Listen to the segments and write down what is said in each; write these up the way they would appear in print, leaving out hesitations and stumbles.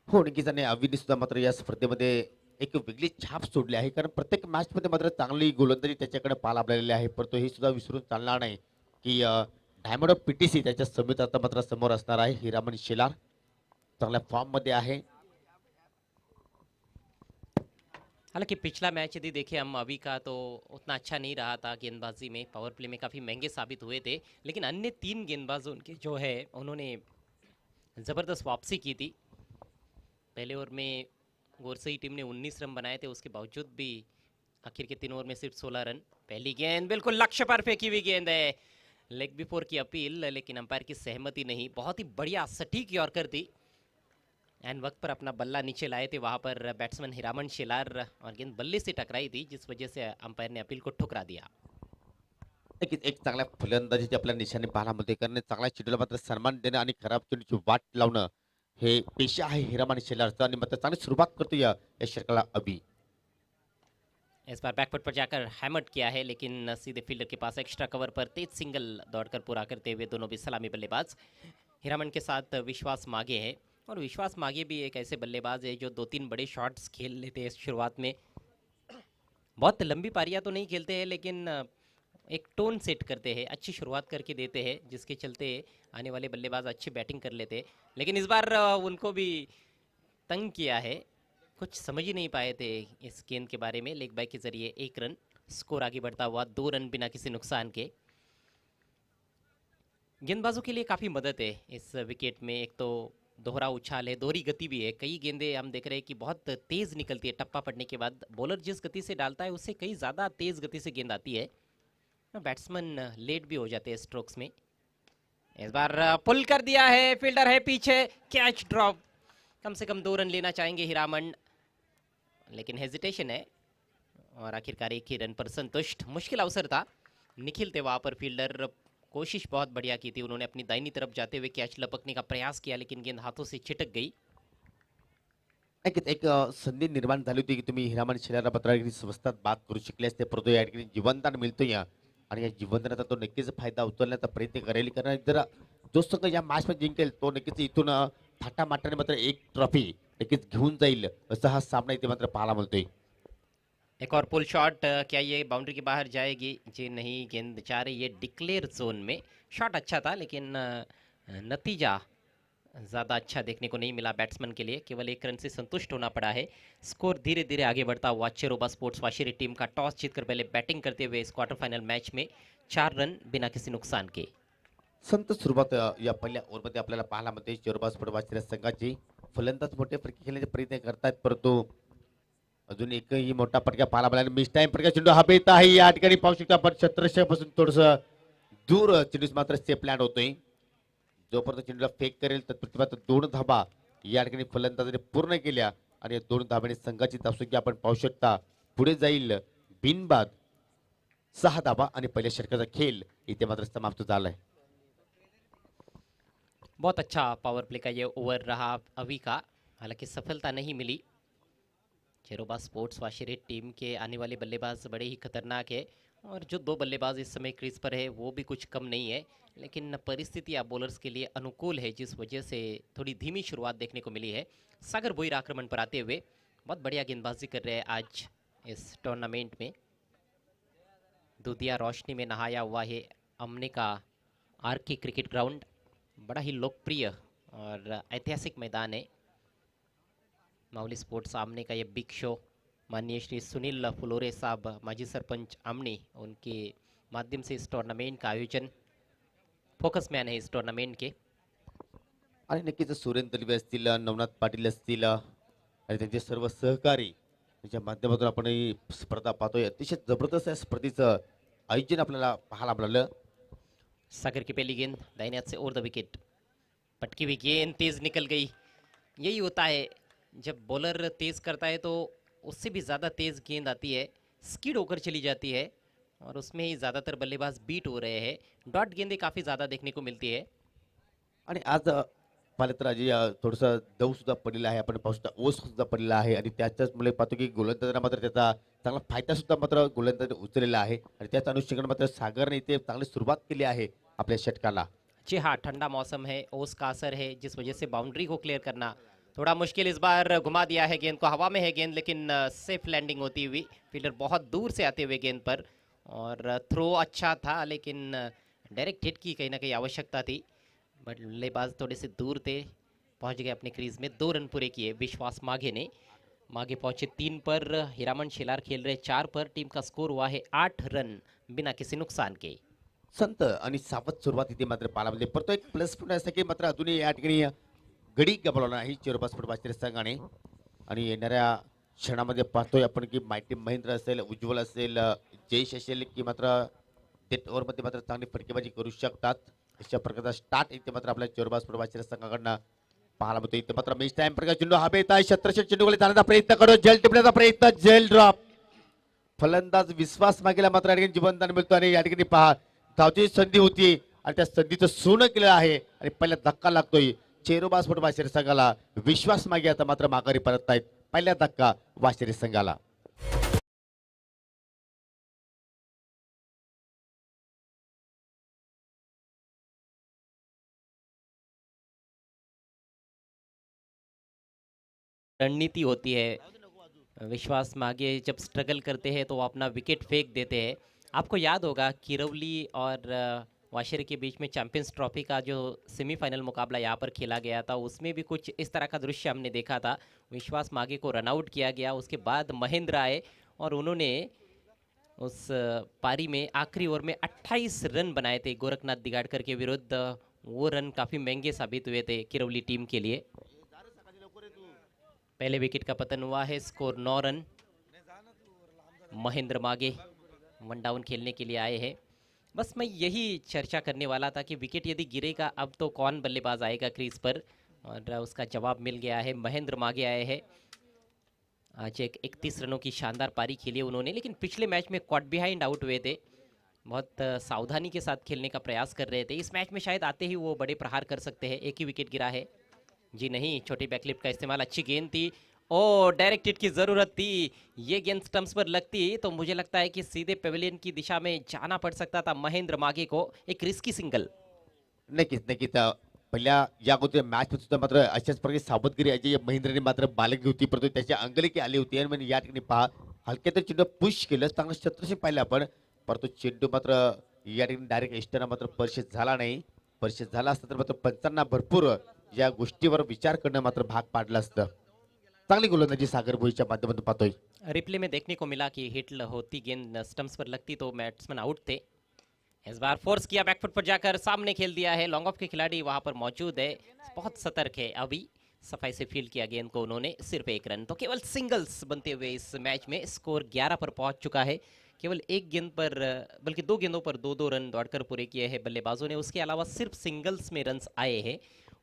हो, नक्कीच आणि अवीने सुद्धा मात्र या स्पर्धेमध्ये एक वेगळी छाप सोडली आहे. कारण प्रत्येक मॅचमध्ये मात्र चांगली गोलंदाजी त्याच्याकडे पाहायला मिळालेली आहे. परंतु हे सुद्धा विसरून चालणार नाही, की डायमंड ऑफ पीटीसी त्याच्या समेत आता मात्र समोर असणार आहे. हिरामण शेलार चांगल्या फॉर्ममध्ये आहे. हालांकि पिछला मैच यदि देखें हम अभी का, तो उतना अच्छा नहीं रहा था गेंदबाजी में। पावर प्ले में काफ़ी महंगे साबित हुए थे, लेकिन अन्य तीन गेंदबाजों के जो है उन्होंने ज़बरदस्त वापसी की थी। पहले ओवर में गोरसई टीम ने 19 रन बनाए थे, उसके बावजूद भी आखिर के 3 ओवर में सिर्फ 16 रन। पहली गेंद बिल्कुल लक्ष्य पर फेंकी हुई गेंद है, लेग बिफोर की अपील, लेकिन अंपायर की सहमति नहीं। बहुत ही बढ़िया सटीक यॉर्कर थी, एंड वक्त पर अपना बल्ला नीचे लाए थे वहां पर बैट्समैन हिरामन शेलार, और गेंद बल्ले से टकराई थी, जिस वजह से अंपायर ने अपील को ठुकरा दिया। नक्कीच एक चांगल्या फलंदाजीची आपल्या निशाणे पाहायला मिळते. कारण चांगल्या चेंडूला मात्र सन्मान देणं आणि खराब चेंडूची वाट लावणं हे पेशा आहे हिरामण शेलारचा आणि मात्र चांगली सुरुवात करतो या षटकाला अभी. इस बार बैकफुट पर जाकर हैमट किया है, लेकिन सीधे फील्डर के पास एक्स्ट्रा कवर पर तेज सिंगल दौड़कर पूरा करते हुए दोनों भी सलामी बल्लेबाज। हिरामन के साथ विश्वास मागे है, और विश्वास मागे भी एक ऐसे बल्लेबाज है जो 2-3 बड़े शॉट्स खेल लेते हैं शुरुआत में। बहुत लंबी पारियां तो नहीं खेलते हैं, लेकिन एक टोन सेट करते हैं, अच्छी शुरुआत करके देते हैं, जिसके चलते आने वाले बल्लेबाज अच्छी बैटिंग कर लेते हैं। लेकिन इस बार उनको भी तंग किया है, कुछ समझ ही नहीं पाए थे इस गेंद के बारे में। लेग बाय के जरिए 1 रन, स्कोर आगे बढ़ता हुआ 2 रन बिना किसी नुकसान के। गेंदबाजों के लिए काफ़ी मदद है इस विकेट में। एक तो दोहरा उछाल है, दोहरी गति भी है। कई गेंदें हम देख रहे हैं कि बहुत तेज़ निकलती है, टप्पा पड़ने के बाद बॉलर जिस गति से डालता है उससे कई ज़्यादा तेज़ गति से गेंद आती है, बैट्समैन लेट भी हो जाते हैं स्ट्रोक्स में। इस बार पुल कर दिया है, फील्डर है पीछे, कैच ड्रॉप। कम से कम 2 रन लेना चाहेंगे हिरामन, लेकिन हेजिटेशन है, और आखिरकार 1 ही रन पर संतुष्ट। मुश्किल अवसर था, निखिल थे वहाँ पर फील्डर, कोशिश बहुत बढ़िया की थी उन्होंने। अपनी दाहिनी तरफ जाते हुए कैच लपकने का प्रयास किया, लेकिन गेंद हाथों से छिटक गई। नक्कीच एक संधी निर्माण झाली होती की तुम्ही हिरामण शेलारला पत्रावरती स्वस्तात बाद करू शकले असते. परंतु या ठिकाणी जीवनदान मिळतं या आणि या जीवनदानाचा तो नक्कीच फायदा उचलण्याचा प्रयत्न करेल. कारण जर जो संघ या मॅचमध्ये जिंकेल तो नक्कीच इथून थाटामाटाने मात्र एक ट्रॉफी नक्कीच घेऊन जाईल असा हा सामना इथे मात्र पाहायला मिळतोय. एक और पुल शॉट, क्या ये बाउंड्री के बाहर जाएगी? जी नहीं, गेंद जा रही है डिक्लेयर जोन में। शॉट अच्छा था, लेकिन नतीजा ज़्यादा अच्छा देखने को नहीं मिला बैट्समैन के लिए। केवल 1 रन से संतुष्ट होना पड़ा है। स्कोर धीरे धीरे आगे बढ़ता हुआ चेरोबा स्पोर्ट्स वाशिरी टीम का टॉस जीतकर पहले बैटिंग करते हुए इस क्वार्टर फाइनल मैच में 4 रन बिना किसी नुकसान के। संत सुरुवात या पहिल्या ओव्हरमध्ये आपल्याला पाहायला मिळते. चेरोबा स्पोर्ट वाशिरा संघाची फलंदाज मोठे फटके खेळण्याचे प्रयत्न करतात, परंतु अजून एकही मोठा फटका पाहायला मिळाला. मिस टाइम फटका चेंडू हवेत आहे. या ठिकाणी पाहू शकता आपण क्षेत्ररक्षकापासून थोडस दूर चेंडू मात्र सेफ लँड होतोय. जोपर्यंत चेंडूला फेक करेल तर प्रतिभात 2 धाबा या ठिकाणी फलंदाजाने पूर्ण केल्या आणि या 2 धाब्याने संघाची धावसंख्या आपण पाहू शकता पुढे जाईल बिनबाद 6 धाबा आणि पहिल्या षटकाचा खेळ इथे मात्र समाप्त झालाय. बहुत अच्छा पावर प्ले का ये ओवर रहा अभी का, हालांकि सफलता नहीं मिली। चेरोबा स्पोर्ट्स वाशिरे टीम के आने वाले बल्लेबाज बड़े ही खतरनाक है, और जो 2 बल्लेबाज इस समय क्रीज पर है वो भी कुछ कम नहीं है। लेकिन परिस्थितियाँ बॉलर्स के लिए अनुकूल है, जिस वजह से थोड़ी धीमी शुरुआत देखने को मिली है। सागर बोईर आक्रमण पर आते हुए बहुत बढ़िया गेंदबाजी कर रहे हैं आज इस टूर्नामेंट में। दूधिया रोशनी में नहाया हुआ है अमने का आर.के. क्रिकेट ग्राउंड, बड़ा ही लोकप्रिय और ऐतिहासिक मैदान है। माउली स्पोर्ट्स सामने का ये बिग शो, माननीय श्री सुनील फुलोरे साहब, माजी सरपंच आमनी, उनके माध्यम से इस टूर्नामेंट का आयोजन, फोकस मैन है इस टूर्नामेंट के। आणि नक्कीच सुरेंद्र दलवे असतील, नवनाथ पाटील असतील आणि त्यांचे सर्व सहकारी त्याच्या माध्यमातून आपण ही स्पर्धा पाहतोय. अतिशय जबरदस्त या स्पर्धेचं आयोजन आपल्याला पाहायला मिळालं. सागर की पहली गेंद दाहिने हाथ से ओवर द विकेट, पटकी हुई गेंद तेज निकल गई। यही होता है जब बॉलर तेज करता है तो उससे भी ज़्यादा तेज गेंद आती है, स्किड होकर चली जाती है, और उसमें ही ज़्यादातर बल्लेबाज बीट हो रहे हैं। डॉट गेंदें काफ़ी ज़्यादा देखने को मिलती है। आणि आज पाहिलं तर अजय थोडंसं दव सुद्धा पडलेला आहे. आपण पाहू शकता ओस सुद्धा पडलेला आहे आणि त्याच्याच मुळे पाहतो की गोलंदाजांना मात्र त्याचा चांगला फायदा सुद्धा मात्र गोलंदाजाने उचललेला आहे आणि त्याच अनुषंगाने मात्र सागरने इथे चांगली सुरुवात केली आहे आपल्या षटकाला. जी हाँ, ठंडा मौसम है, ओस का असर है, जिस वजह से बाउंड्री को क्लियर करना थोड़ा मुश्किल इस बार घुमा दिया है गेंद को, हवा में है गेंद लेकिन सेफ लैंडिंग होती हुई, फील्डर बहुत दूर से आते हुए गेंद पर, और थ्रो अच्छा था लेकिन डायरेक्ट हिट की कहीं ना कहीं आवश्यकता थी, बट बल्लेबाज थोड़े से दूर थे, पहुंच गए अपने क्रीज में। 2 रन पूरे किए विश्वास माघे ने। माघे पहुंचे 3 पर, हीरामन शेलार खेल रहे 4 पर। टीम का स्कोर हुआ है 8 रन बिना किसी नुकसान के। संत आणि सावध सुरुवात इथे मात्र पाहायला मिळते, परंतु एक प्लस पॉईंट असं की मात्र अजूनही या ठिकाणी गडी गमावला नाही चिरोबा स्पोर्ट वाशिरे संघाने. आणि येणाऱ्या क्षणामध्ये पाहतोय आपण की माइटी महेंद्र असेल, उज्ज्वल असेल, जयेश असेल की मात्र डेथ ओव्हरमध्ये मात्र चांगली फटकेबाजी करू शकतात. अशा प्रकारचा स्टार्ट इथे मात्र आपल्या चिरोबा स्पोर्ट वाशिरे संघाकडनं पाहायला मिळतो. इथे मात्र मिस टाइम प्रकार चेंडू हवेत आहे, शत्रक्षक चेंडूकडे जाण्याचा प्रयत्न करो, जेल टिपण्याचा प्रयत्न, जेल ड्रॉप. फलंदाज विश्वास मागेला मात्र या ठिकाणी जीवनदान मिळतो आणि या ठिकाणी पहा धावची संधी होती आणि त्या संधीचं सोनं केलं आहे आणि पहिला धक्का लागतोय चेरोबा स्पोर्ट वाशिरे संघाला. विश्वास मागे आता मात्र माघारी परत आहेत. पहिला धक्का वाशिरे संघाला. रणनीति होती है, विश्वास माघे जब स्ट्रगल करते हैं तो वो अपना विकेट फेंक देते हैं। आपको याद होगा किरवली और वाशिरे के बीच में चैंपियंस ट्रॉफी का जो सेमीफाइनल मुकाबला यहाँ पर खेला गया था, उसमें भी कुछ इस तरह का दृश्य हमने देखा था। विश्वास माघे को रन आउट किया गया, उसके बाद महेंद्र आए और उन्होंने उस पारी में आखिरी ओवर में 28 रन बनाए थे गोरखनाथ दिगाड़कर के विरुद्ध। वो रन काफ़ी महंगे साबित हुए थे किरवली टीम के लिए। पहले विकेट का पतन हुआ है, स्कोर 9 रन। महेंद्र माघे वन डाउन खेलने के लिए आए हैं। बस मैं यही चर्चा करने वाला था कि विकेट यदि गिरेगा अब तो कौन बल्लेबाज आएगा क्रीज पर, और उसका जवाब मिल गया है। महेंद्र माघे आए हैं। आज एक 31 रनों की शानदार पारी खेली उन्होंने, लेकिन पिछले मैच में कॉट बिहाइंड आउट हुए थे। बहुत सावधानी के साथ खेलने का प्रयास कर रहे थे। इस मैच में शायद आते ही वो बड़े प्रहार कर सकते हैं। एक ही विकेट गिरा है। जी नहीं, छोटी बैकलिप का इस्तेमाल, अच्छी गेंद थी। ओ डायरेक्ट हिट की ज़रूरत थी। ये गेंद स्टंप्स पर लगती तो मुझे लगता है कि सीधे पेविलियन की दिशा में जाना पड़ सकता था महेंद्र माघे को। एक रिस्की सिंगल। नक्कीच नक्कीच पहिल्या या अगोदर मॅच मध्ये सुद्धा मात्र अशाच प्रकारे सावधगिरी अजय महेंद्रने मात्र बालकी होती, परंतु त्याच्या अंगलेखी आली होती आणि म्हणजे या ठिकाणी पहा हलक्यात चेंडू पुश केलं, चांगलं शत्रक्षक पाहिलं आपण, परंतु चेंडू मात्र या ठिकाणी डायरेक्ट एस्टना मात्र स्पर्श झाला नाही. स्पर्श झाला असता तर मात्र पंचांना भरपूर या गोष्टीवर विचार करणं मात्र भाग पाडलं असतं. चांगली गोलंदाजी सागर भोईच्या माध्यमातून पाहतोय. रिप्ले में देखने को मिला कि हिट होती, गेंद स्टंप्स पर लगती तो बैट्समैन आउट थे। इस बार फोर्स किया, बैकफुट पर जाकर सामने खेल दिया है। लॉन्ग ऑफ के खिलाड़ी वहां पर मौजूद है, बहुत सतर्क है। अभी सफाई से फील्ड किया गेंद को उन्होंने, सिर्फ 1 रन। तो केवल सिंगल्स बनते हुए इस मैच में स्कोर 11 पर पहुंच चुका है। केवल एक गेंद पर, बल्कि 2 गेंदों पर 2-2 रन दौड़कर पूरे किए हैं बल्लेबाजों ने। उसके अलावा सिर्फ सिंगल्स में रन्स आए हैं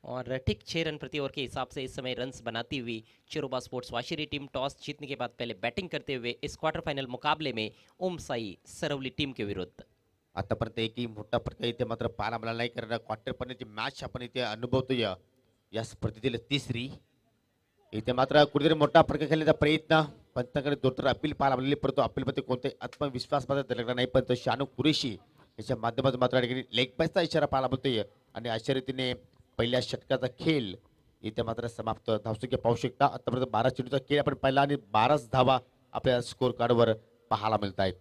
और ठीक 6 रन प्रति ओवर के हिसाब से इस समय रन्स बनाती हुई चिरोबा स्पोर्ट्स वाशिरे टीम टॉस जीतने के बाद पहले बैटिंग करते हुए इस क्वार्टर फाइनल मुकाबले में ओम साई सरवली टीम के विरुद्ध। आतापर्यंत एकही मोठा फटका इथे मात्र पाहायला मिळाला नाही, कारण क्वार्टर फायनलची मॅच आपण इथे अनुभवतोय. या स्पर्धेतील तिसरी इथे मात्र कुठेतरी मोठा फटका खेळण्याचा प्रयत्न पंतांकडे दोतर अपील पाहायला मिळाली, परंतु अपीलमध्ये कोणते आत्मविश्वास मात्र धरला नाही. पण शानू कुरेशी याच्या माध्यमातून मात्र लेग पॅचचा इशारा पाहायला मिळतोय आणि अशा रीतीने पहिल्या षटकाचा खेळ इथे मात्र समाप्त. धावसंख्या पाहू शकता, आतापर्यंत 12 चेंडूचा खेळ आपण पाहिला आणि 12 धावा आपल्या स्कोर कार्डवर पाहायला मिळत आहेत.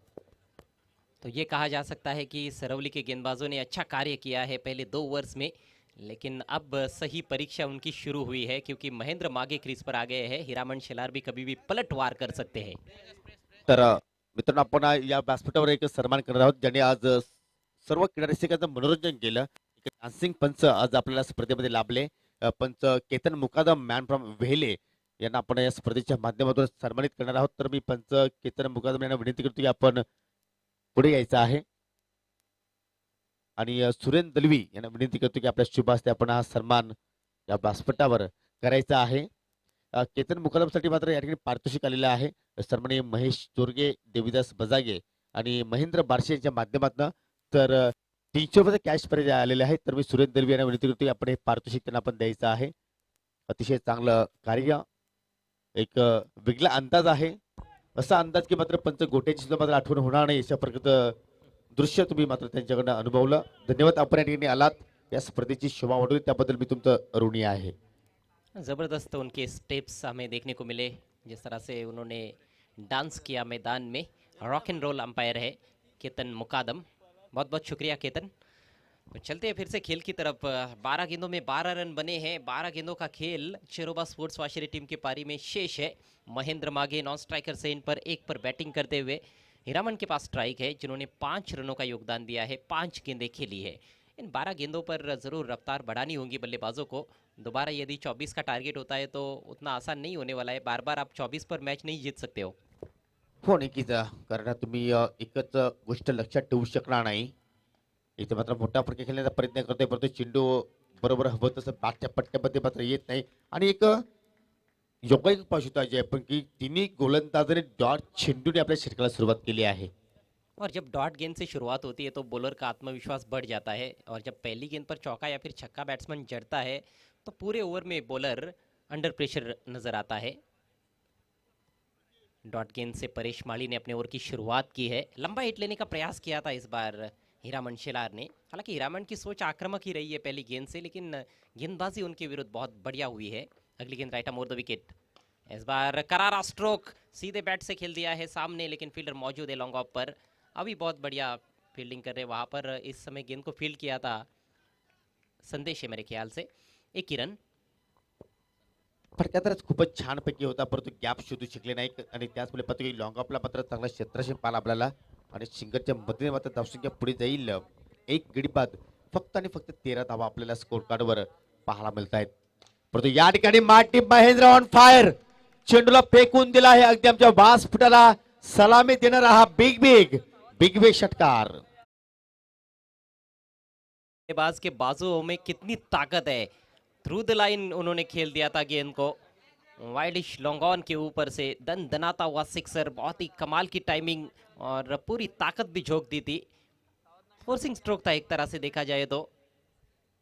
तो ये कहा जा सकता है कि सरवली के गेंदबाजों ने अच्छा कार्य किया है पहले 2 ओवर्स में, लेकिन अब सही परीक्षा उनकी शुरू हुई है क्योंकि महेंद्र माघे क्रीज पर आ गए हैं। हीरामन शेलार भी कभी भी पलटवार कर सकते हैं। तर मित्रांनो, आपण या व्यासपीठावर एक सन्मान करणार आहोत ज्यांनी आज सर्व क्रीडा रसिकांचं मनोरंजन केलं. एक डान्सिंग पंच आज आपल्याला स्पर्धेमध्ये लाभले. पंच केतन मुकादम, मॅन फ्रॉम वेहले यांना आपण या स्पर्धेच्या माध्यमातून सन्मानित करणार आहोत. तर मी पंच केतन मुकादम यांना विनंती करतो की आपण पुढे यायचं आहे आणि सुरेंद्र दलवी यांना विनंती करतो की आपल्या शुभ हस्ते आपण हा सन्मान या व्यासपीठावर करायचा आहे. केतन मुकादमसाठी मात्र या ठिकाणी पारितोषिक आलेलं आहे. सन्माननीय महेश चोरगे, देवीदास बजागे आणि महेंद्र बारशे यांच्या माध्यमातून तर 300 रुपये कॅश प्राइज आलेले आहे. तर मी सुरेंद्र दलवी यांना विनंती करतो की आपण हे पारितोषिक त्यांना आपण द्यायचं आहे. अतिशय चांगलं कार्य, एक वेगळा अंदाज आहे, असा अंदाज की मात्र पंच गोट्याची सुद्धा मात्र आठवण होणार नाही अशा प्रकारचं दृश्य तुम्ही मात्र त्यांच्याकडनं अनुभवलं. धन्यवाद, आपण या ठिकाणी आलात, या स्पर्धेची शोभा वाढवली त्याबद्दल मी तुमचं ऋणी आहे. ज़बरदस्त उनके स्टेप्स हमें देखने को मिले, जिस तरह से उन्होंने डांस किया मैदान में। रॉक एंड रोल अंपायर है केतन मुकादम, बहुत बहुत शुक्रिया केतन। तो चलते हैं फिर से खेल की तरफ। 12 गेंदों में 12 रन बने हैं। 12 गेंदों का खेल चेरोबा स्पोर्ट्स वाशिरे टीम की पारी में शेष है। महेंद्र मागे non striker say in per 1 per batting करते हुए। हीरामन के पास स्ट्राइक है, जिन्होंने 5 रनों का योगदान दिया है, 5 गेंदें खेली है। इन 12 गेंदों पर ज़रूर रफ्तार बढ़ानी होगी बल्लेबाजों को। दोबारा यदि 24 का टारगेट होता है तो उतना आसान नहीं होने वाला है। बार बार आप 24 पर मैच नहीं जीत सकते हो। हो नक्कीच, कारण तुम्ही एकच गोष्ट लक्षात ठेवू शकणार नाही. इथे मात्र मोठा फटका खेळण्याचा प्रयत्न करतोय, परंतु चेंडू बरोबर हवं तसं बॅटच्या पट्ट्यामध्ये मात्र येत नाही. आणि एक योगायोग पाहू शकतो अजय आपण की तिन्ही गोलंदाजांनी डॉट चेंडूने आपल्या षटकाला सुरुवात केली आहे. और जब डॉट गेंद से शुरुआत होती है तो बॉलर का आत्मविश्वास बढ़ जाता है, और जब पहली गेंद पर चौका या फिर छक्का बैट्समैन जड़ता है तो पूरे ओवर में बॉलर अंडर प्रेशर नजर आता है। डॉट गेंद से परेश माली ने अपने ओवर की शुरुआत की है। लंबा हिट लेने का प्रयास किया था इस बार हीरामन शेलार ने। हालांकि हीरामन की सोच आक्रामक ही रही है पहली गेंद से, लेकिन गेंदबाजी उनके विरुद्ध बहुत बढ़िया हुई है। अगली गेंद राइट मोर द विकेट। इस बार करारा स्ट्रोक सीधे बैट से खेल दिया है सामने, लेकिन फील्डर मौजूद है लॉन्ग ऑफ पर। अभी बहुत बढ़िया फील्डिंग कर रहे हैं वहाँ पर। इस समय गेंद को फील्ड किया था संदेश है मेरे ख्याल से। 1 ही रन। फटका तर खूपच छानपैकी होता, परंतु गॅप शोधू शकले नाही. आणि त्याचमुळे पाहतो की लॉंग ऑफला मात्र चांगला क्षेत्रक्षेप पाहिला आपल्याला. आणि सिंगरच्या मदतीने मात्र धावसंख्या पुढे जाईल. एक गडी बाद फक्त आणि फक्त 13 धावा आपल्याला स्कोर कार्डवर पाहायला मिळत आहेत. परंतु या ठिकाणी माटी महेंद्र ऑन फायर, चेंडूला फेकून दिला आहे अगदी आमच्या व्यासपीठाला सलामी देणारा हा बिग बिग बिग बिग षटकार. बल्लेबाज के बाजुओं में कितनी ताकत है। थ्रू द लाइन उन्होंने खेल दिया था गेंद को। वाइडिश लॉन्ग ऑन के ऊपर से दन दनाता हुआ सिक्सर, बहुत ही कमाल की टाइमिंग और पूरी ताकत भी झोंक दी थी। फोर्सिंग स्ट्रोक था एक तरह से देखा जाए तो।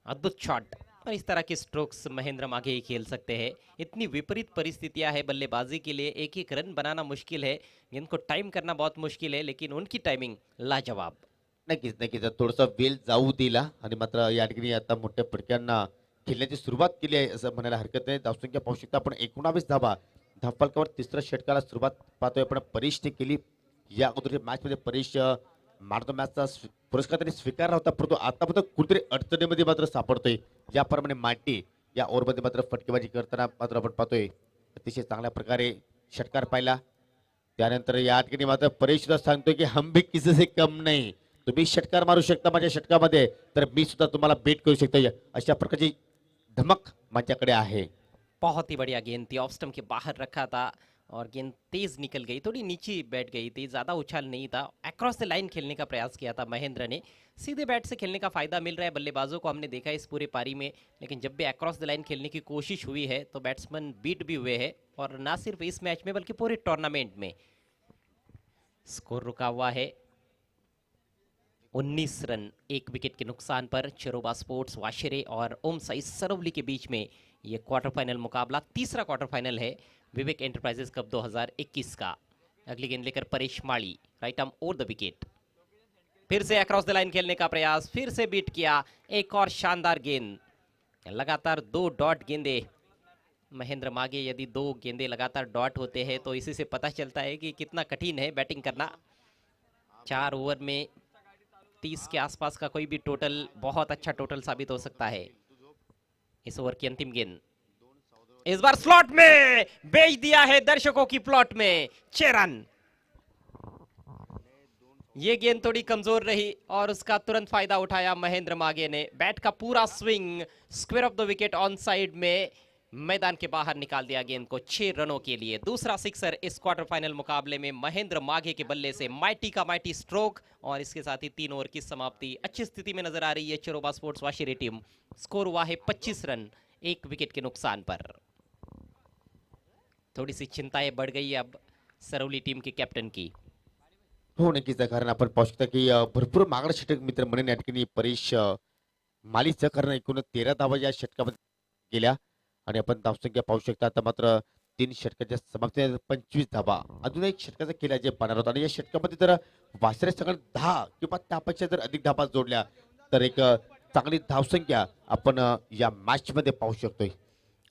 अद्भुत शॉट, और इस तरह के स्ट्रोक्स महेंद्र माघे ही खेल सकते हैं। इतनी विपरीत परिस्थितियां हैं बल्लेबाजी के लिए, एक एक रन बनाना मुश्किल है, गेंद को टाइम करना बहुत मुश्किल है, लेकिन उनकी टाइमिंग लाजवाब। नक्कीच नक्कीच थोडंसं वेल जाऊ दिला आणि मात्र या ठिकाणी आता मोठ्या फटक्यांना खेळण्याची सुरुवात केली आहे असं म्हणायला हरकत नाही. धावसंख्या पाहू शकता आपण 19 धावा धावफलकावर. तिसऱ्या षटकाला सुरुवात पाहतोय आपण परेशने केली. या अगोदर मॅच मध्ये परेश मॅन मॅचचा पुरस्कार त्यांनी स्वीकारला होता, परंतु आता मात्र कुठेतरी अडचणीमध्ये मात्र सापडतोय. ज्याप्रमाणे माटी या ओव्हरमध्ये मात्र फटकेबाजी करताना मात्र आपण पाहतोय अतिशय चांगल्या प्रकारे षटकार पाहिला. त्यानंतर या ठिकाणी मात्र परेश सुद्धा सांगतोय की हम भी किसी से कम नहीं, तुम्ही षटकार मारू शकता माझ्या षटकामध्ये तर मी सुद्धा तुम्हाला बेट करू शकतो. अशा प्रकारची धमक माझ्याकडे आहे. बहुत ही बढ़िया गेंद थी, ऑफ स्टंप के बाहर रखा था और गेंद तेज निकल गई, थोड़ी नीचे बैठ गई थी, ज़्यादा उछाल नहीं था। अक्रॉस द लाइन खेलने का प्रयास किया था महेंद्र ने। सीधे बैट से खेलने का फायदा मिल रहा है बल्लेबाजों को, हमने देखा है इस पूरे पारी में। लेकिन जब भी अक्रॉस द लाइन खेलने की कोशिश हुई है तो बैट्समैन बीट भी हुए हैं, और ना सिर्फ इस मैच में बल्कि पूरे टूर्नामेंट में। स्कोर रुका हुआ है 19 रन 1 विकेट के नुकसान पर। चेरोबा स्पोर्ट्स वाशिरे और ओम साई सरवली के बीच में ये क्वार्टर फाइनल मुकाबला, तीसरा क्वार्टर फाइनल है विवेक एंटरप्राइजेस कप 2021 का। अगली गेंद लेकर Paresh Mali, right arm over the wicket. फिर से अक्रॉस द लाइन खेलने का प्रयास, फिर से बीट किया। एक और शानदार गेंद, लगातार 2 डॉट गेंदे महेंद्र मागे। यदि 2 गेंदे लगातार डॉट होते हैं तो इसी से पता चलता है कि कितना कठिन है बैटिंग करना। 4 ओवर में 30 के आसपास का कोई भी टोटल बहुत अच्छा टोटल साबित हो सकता है। इस ओवर की अंतिम गेंद इस बार स्लॉट में बेच दिया है दर्शकों की प्लॉट में। 6 रन। ये गेंद थोड़ी कमजोर रही और उसका तुरंत फायदा उठाया महेंद्र मागे ने। बैट का पूरा swing square of the wicket on side में मैदान के बाहर निकाल दिया गेंद को 6 रनों के लिए। दूसरा सिक्सर इस क्वार्टर फाइनल मुकाबले में महेंद्र माघे के बल्ले से। माइटी का माइटी स्ट्रोक, और इसके साथ ही 3 ओवर की समाप्ति। अच्छी स्थिति में नजर आ रही है चेरोबा स्पोर्ट्स वाशिरे टीम। स्कोर हुआ है 25 रन 1 विकेट के नुकसान पर। थोड़ी सी चिंताएं बढ़ गई अब सरवली टीम के कैप्टन की। हो नक्कीच, कारण आपण पाहू शकता की भरपूर मागणं षटक मित्र म्हणून या ठिकाणी परेश मालीचं, कारण एकूण 13 धावा या षटकामध्ये गेल्या. आणि आपण धावसंख्या पाहू शकता आता मात्र 3 षटकाच्या समाप्ती 25 धावा. अजून एक षटकाचा खेळ जे पाहणार होता, आणि या षटकामध्ये जर वासरे सगळं 10 किंवा त्यापेक्षा जर अधिक धावा जोडल्या तर एक चांगली धावसंख्या आपण या मॅच मध्ये पाहू शकतोय.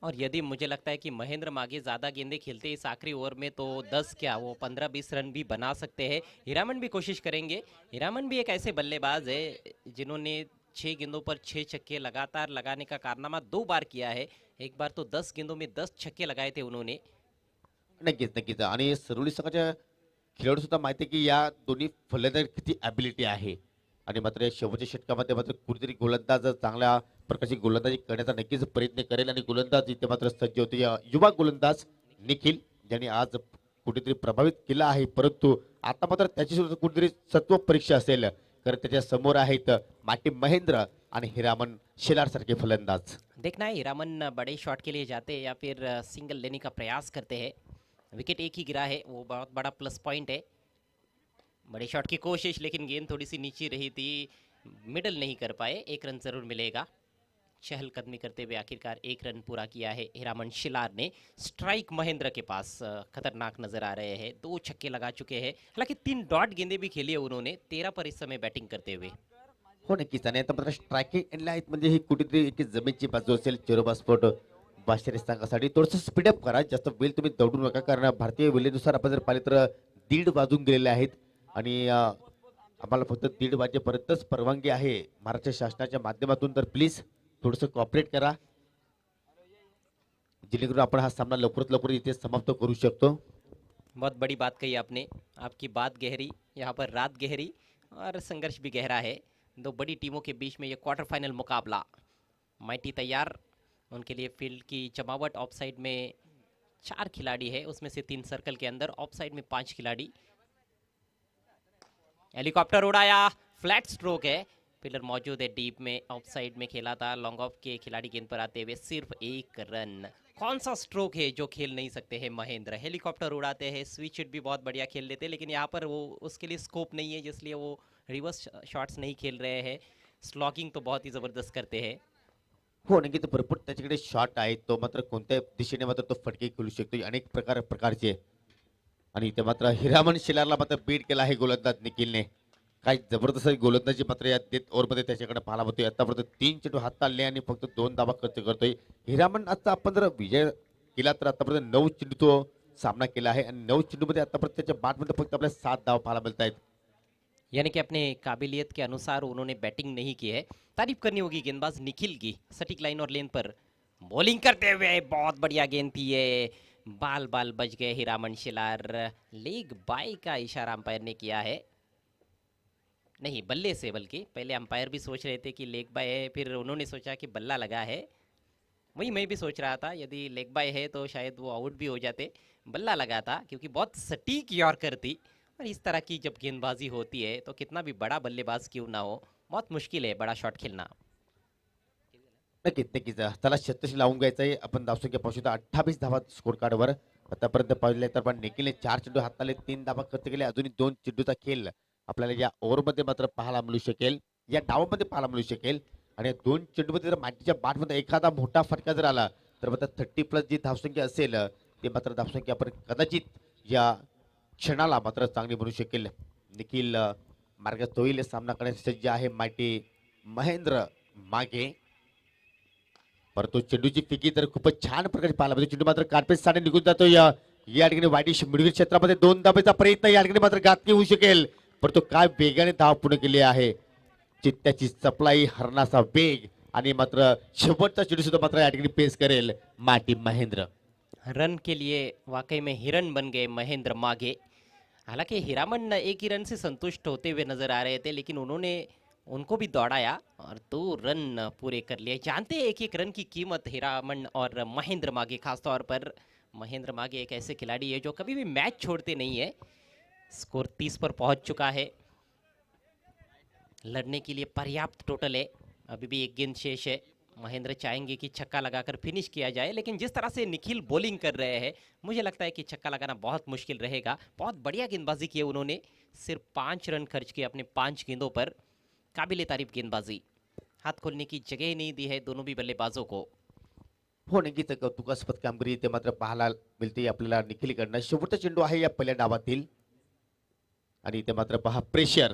और यदि मुझे लगता है कि महेंद्र मागे ज़्यादा गेंदें खेलते इस आखिरी ओवर में तो 10 क्या वो 15-20 रन भी बना सकते हैं। हीरामन भी कोशिश करेंगे। हीरामन भी एक ऐसे बल्लेबाज है जिन्होंने 6 गेंदों पर 6 छक्के लगातार लगाने का कारनामा 2 बार किया है। एक बार तो 10 गेंदों में 10 छक्के लगाए थे उन्होंने। नक्कीच नक्कीच आणि सरुली संघाच्या खेळाडू सुद्धा माहिती आहे की या दोन्ही फलंदाज किती ॲबिलिटी आहे आणि मात्र या शेवटच्या षटकामध्ये मात्र कुठेतरी गोलंदाज चांगल्या प्रकारची गोलंदाजी करण्याचा नक्कीच प्रयत्न करेल आणि गोलंदाज इथे मात्र सज्ज होते या युवा गोलंदाज निखिल ज्यांनी आज कुठेतरी प्रभावित केला आहे परंतु आता मात्र त्याची सुद्धा कुठेतरी सत्व परीक्षा असेल कारण त्याच्या समोर आहेत माटी महेंद्र आणि हिरामन शेलार सारखे फलंदाज. देखना है हीरामन बड़े शॉट के लिए जाते हैं या फिर सिंगल लेने का प्रयास करते हैं। विकेट एक ही गिरा है वो बहुत बड़ा प्लस पॉइंट है। बड़े शॉट की कोशिश लेकिन गेंद थोड़ी सी नीचे रही थी, मिडल नहीं कर पाए। एक रन जरूर मिलेगा। चहलकदमी करते हुए आखिरकार एक रन पूरा किया है हीरामन शिलार ने। स्ट्राइक महेंद्र के पास खतरनाक नजर आ रहे हैं। 2 छक्के लगा चुके हैं, हालांकि 3 डॉट गेंदें भी खेली है उन्होंने 13 पर इस समय बैटिंग करते हुए। हो नक्कीच आणि आता मात्र स्ट्रायकिंग एंडला आहेत म्हणजे ही कुठेतरी एक जमीनची बाजू असेल चिरोबा स्पोर्ट बाहेर संघासाठी थोडंसं स्पीडअप करा जास्त वेळ तुम्ही दौडू नका कारण भारतीय वेळेनुसार आपण जर पाहिले तर 1:30 वाजून गेलेले आहेत आणि आम्हाला फक्त 1:30 वाजेपर्यंतच परवानगी आहे महाराष्ट्र शासनाच्या माध्यमातून तर प्लीज थोडंसं कॉपरेट करा जेणेकरून आपण हा सामना लवकरात लवकर इथे समाप्त करू शकतो. बहुत बड़ी बात कही आपने। आपकी बात गहरी, यहाँ पर रात गहरी और संघर्ष भी गहरा है। 2 बड़ी टीमों के बीच में ये क्वार्टर फाइनल मुकाबला। माइटी तैयार, उनके लिए फील्ड की जमावट। ऑफ साइड में 4 खिलाड़ी है, उसमें से 3 सर्कल के अंदर, ऑफ साइड में 5 खिलाड़ी। हेलीकॉप्टर उड़ाया, फ्लैट स्ट्रोक है। पिलर मौजूद है डीप में, ऑफ साइड में खेला था। लॉन्ग ऑफ के खिलाड़ी गेंद पर आते हुए सिर्फ 1 रन। कौन सा स्ट्रोक है जो खेल नहीं सकते हैं महेंद्र। हेलीकॉप्टर उड़ाते हैं, स्विच हिट भी बहुत बढ़िया खेल लेते हैं, लेकिन यहाँ पर वो उसके लिए स्कोप नहीं है, इसलिए वो रिवर्स शॉट्स नहीं खेल रहे हैं। स्लॉगिंग तो बहुत ही ज़बरदस्त करते हैं। हो नक्कीच भरपूर त्याच्याकडे शॉट आहेत तो मात्र कोणत्या दिशेने मात्र तो फटके खेळू शकतो अनेक प्रकारचे आणि इथे मात्र हिरामन शिलारला मात्र बीट केला आहे गोलंदाज निखिलने काय जबरदस्त गोलंदाजी मात्र या डेथ ओव्हरमध्ये त्याच्याकडे पाहायला होते आतापर्यंत 3 चेंडू हाताळले आणि फक्त 2 धावा खर्च करतोय हिरामन. आता आपण जर विजय केला तर आतापर्यंत 9 चेंडू तो सामना केला आहे आणि 9 चेंडूमध्ये आतापर्यंत त्याच्या बॅटमध्ये फक्त आपल्याला 7 धावा पाहायला मिळत आहेत. यानी कि अपने काबिलियत के अनुसार उन्होंने बैटिंग नहीं की है। तारीफ करनी होगी गेंदबाज निखिल की। सटीक लाइन और लेन पर बॉलिंग करते हुए बहुत बढ़िया गेंद थी ये, बाल बाल बच गए हीरामन शिलार। लेग बाय का इशारा अंपायर ने किया है, नहीं बल्ले से, बल्कि पहले अंपायर भी सोच रहे थे कि लेग बाय है, फिर उन्होंने सोचा कि बल्ला लगा है। वही मैं भी सोच रहा था, यदि लेग बाय है तो शायद वो आउट भी हो जाते। बल्ला लगा था क्योंकि बहुत सटीक यॉर्कर थी। और इस तरह की जब गेंदबाजी होती है तो कितना भी बड़ा बल्लेबाज क्यों ना हो, बहुत मुश्किल है बड़ा शॉट खेलना। नक्कीच नक्कीच त्याला शतशी लावून घ्यायचं आहे. आपण धावसंख्या पाहू शकतो 28 धावा स्कोर कार्डवर आतापर्यंत पाहिले तर पण निखिलने 4 चेंडू हाताले 3 धावा खर्च केले. अजूनही 2 चेंडूचा खेळ आपल्याला या ओव्हरमध्ये मात्र पाहायला मिळू शकेल, या डावामध्ये पाहायला मिळू शकेल आणि 2 चेंडूमध्ये जर माटीच्या बॅटमध्ये एखादा मोठा फटका जर आला तर मात्र 30+ जी धावसंख्या असेल ते मात्र धावसंख्या आपण कदाचित या क्षणाला मात्र चांगली बनू शकेल. निखिल मार्गात होईल सामना करण्यास सज्ज आहे माटी महेंद्र मागे. परंतु चेंडूची फिकी तर खूपच छान प्रकारे पाहायला मिळते. चेंडू मात्र कार्पेट साने निघून जातो. या ठिकाणी वाईटिश मिडविल क्षेत्रामध्ये 2 धावेचा प्रयत्न या ठिकाणी मात्र घातकी होऊ शकेल, परंतु काय वेगाने धाव पूर्ण केली आहे. चित्त्याची सप्लाई, हरणाचा वेग आणि मात्र शेवटचा चेंडू सुद्धा मात्र या ठिकाणी पेस करेल माटी महेंद्र. रन के लिए वाकई में हिरन बन गए महेंद्र मागे। हालांकि हीरामन एक ही रन से संतुष्ट होते हुए नजर आ रहे थे, लेकिन उन्होंने उनको भी दौड़ाया और 2 रन पूरे कर लिए। जानते हैं एक रन की कीमत हीरामन और महेंद्र मागे। खासतौर पर महेंद्र मागे एक ऐसे खिलाड़ी है जो कभी भी मैच छोड़ते नहीं है। स्कोर 30 पर पहुंच चुका है, लड़ने के लिए पर्याप्त टोटल है। अभी भी एक गेंद शेष है। महेंद्र चाहेंगे कि छक्का लगाकर फिनिश किया जाए, लेकिन जिस तरह से निखिल बॉलिंग कर रहे हैं मुझे लगता है कि छक्का लगाना बहुत मुश्किल रहेगा। बहुत बढ़िया गेंदबाजी की है उन्होंने, सिर्फ 5 रन खर्च किए अपने 5 गेंदों पर। काबिले तारीफ गेंदबाजी, हाथ खोलने की जगह ही नहीं दी है दोनों भी बल्लेबाजों को। हो नक्कीच कौतुकास्पद कामगिरी ते मात्र पाहायला मिळते आपल्याला निखिलकडनं. शेवटचा चेंडू आहे या पहिल्या डावातील आणि इथे मात्र पहा प्रेशर,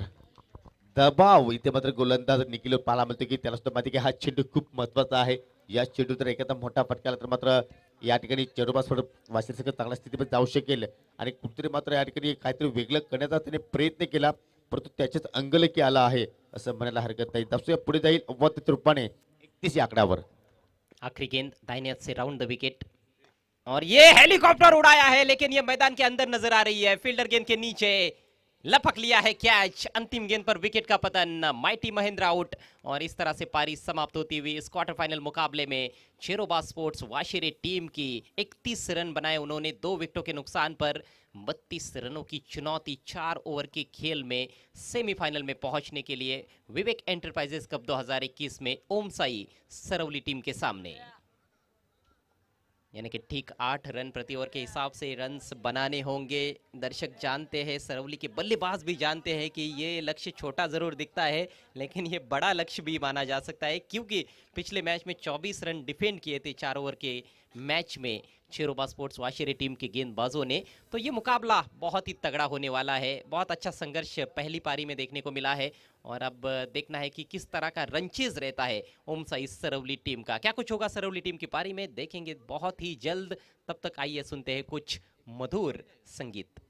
दबाव. इथे मात्र गोलंदाज निखिल पाहायला मिळतो की त्याला सुद्धा माहिती की हा चेंडू खूप महत्वाचा आहे. या चेंडू जर एखादा मोठा फटका आला तर मात्र या ठिकाणी चेंडूबाज वाशिर संघ चांगल्या स्थितीमध्ये जाऊ शकेल आणि कुठेतरी मात्र या ठिकाणी काहीतरी वेगळं करण्याचा त्याने प्रयत्न केला परंतु त्याच्याच अंगलकी आला आहे असं म्हणायला हरकत नाही. तसं पुढे जाईल अव्वद रूपाने 31 या आकड्यावर. आखिरी गेंद दाहिने हाथ से राउंड द विकेट और ये हेलीकॉप्टर उड़ाया है लेकिन ये मैदान के अंदर नजर आ रही है. फील्डर गेंद के नीचे लपक लिया है कैच. अंतिम गेंद पर विकेट का पतन. माइटी महेंद्र आउट और इस तरह से पारी समाप्त होती हुई इस क्वार्टर फाइनल मुकाबले में चेरोबा स्पोर्ट्स वाशिरे टीम की 31 रन बनाए उन्होंने 2 विकेटों के नुकसान पर. 32 रनों की चुनौती 4 ओवर के खेल में सेमीफाइनल में पहुंचने के लिए विवेक एंटरप्राइजेस कप 2021 में ओमसाई सरवली टीम के सामने. यानी कि ठीक 8 रन प्रति ओवर के हिसाब से रन्स बनाने होंगे. दर्शक जानते हैं, सरवली के बल्लेबाज भी जानते हैं कि ये लक्ष्य छोटा जरूर दिखता है लेकिन ये बड़ा लक्ष्य भी माना जा सकता है क्योंकि पिछले मैच में 24 रन डिफेंड किए थे 4 ओवर के मैच में चेरोबा स्पोर्ट्स वाशिरे टीम के गेंदबाजों ने. तो ये मुकाबला बहुत ही तगड़ा होने वाला है. बहुत अच्छा संघर्ष पहली पारी में देखने को मिला है और अब देखना है कि किस तरह का रंचेज रहता है ओमसाई सरवली टीम का. क्या कुछ होगा सरवली टीम की पारी में देखेंगे बहुत ही जल्द. तब तक आइए सुनते हैं कुछ मधुर संगीत.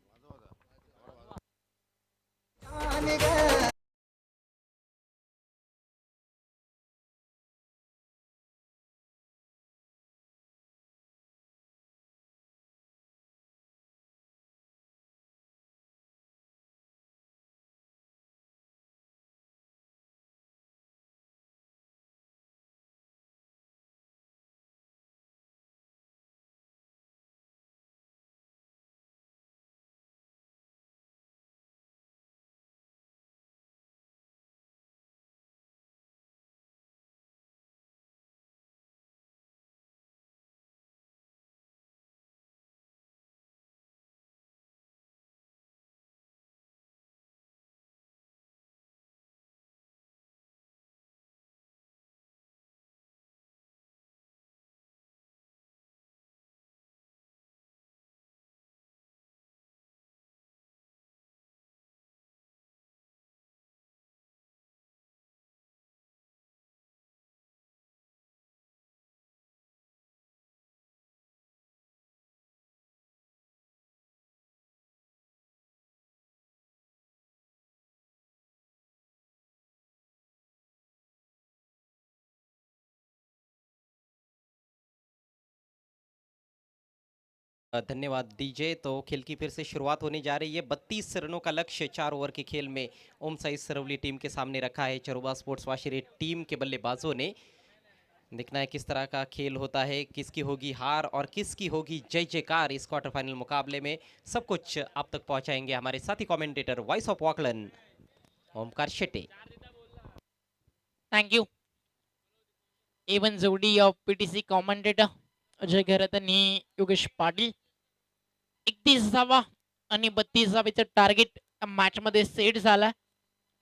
धन्यवाद डीजे. तो खेल की फिर से शुरुआत होने जा रही है. 32 रनों का लक्ष्य 4 ओवर के खेल में ओमसाई सरवली टीम के सामने रखा है चेरोबा स्पोर्ट्स वाशिरे टीम के बल्लेबाजों ने. देखना है किस तरह का खेल होता है, किसकी होगी हार और किसकी होगी जय जयकार इस क्वार्टर फाइनल मुकाबले में. सब कुछ आप तक पहुंचाएंगे हमारे साथी कमेंटेटर वॉइस ऑफ वॉकलन ओमकार शेट्टे. थँक्यू. एवन जोडी of PTC commentator Ajay Gharat आणि योगेश पाटील. 31वा आणि 32चं टार्गेट मॅच मध्ये सेट झाला.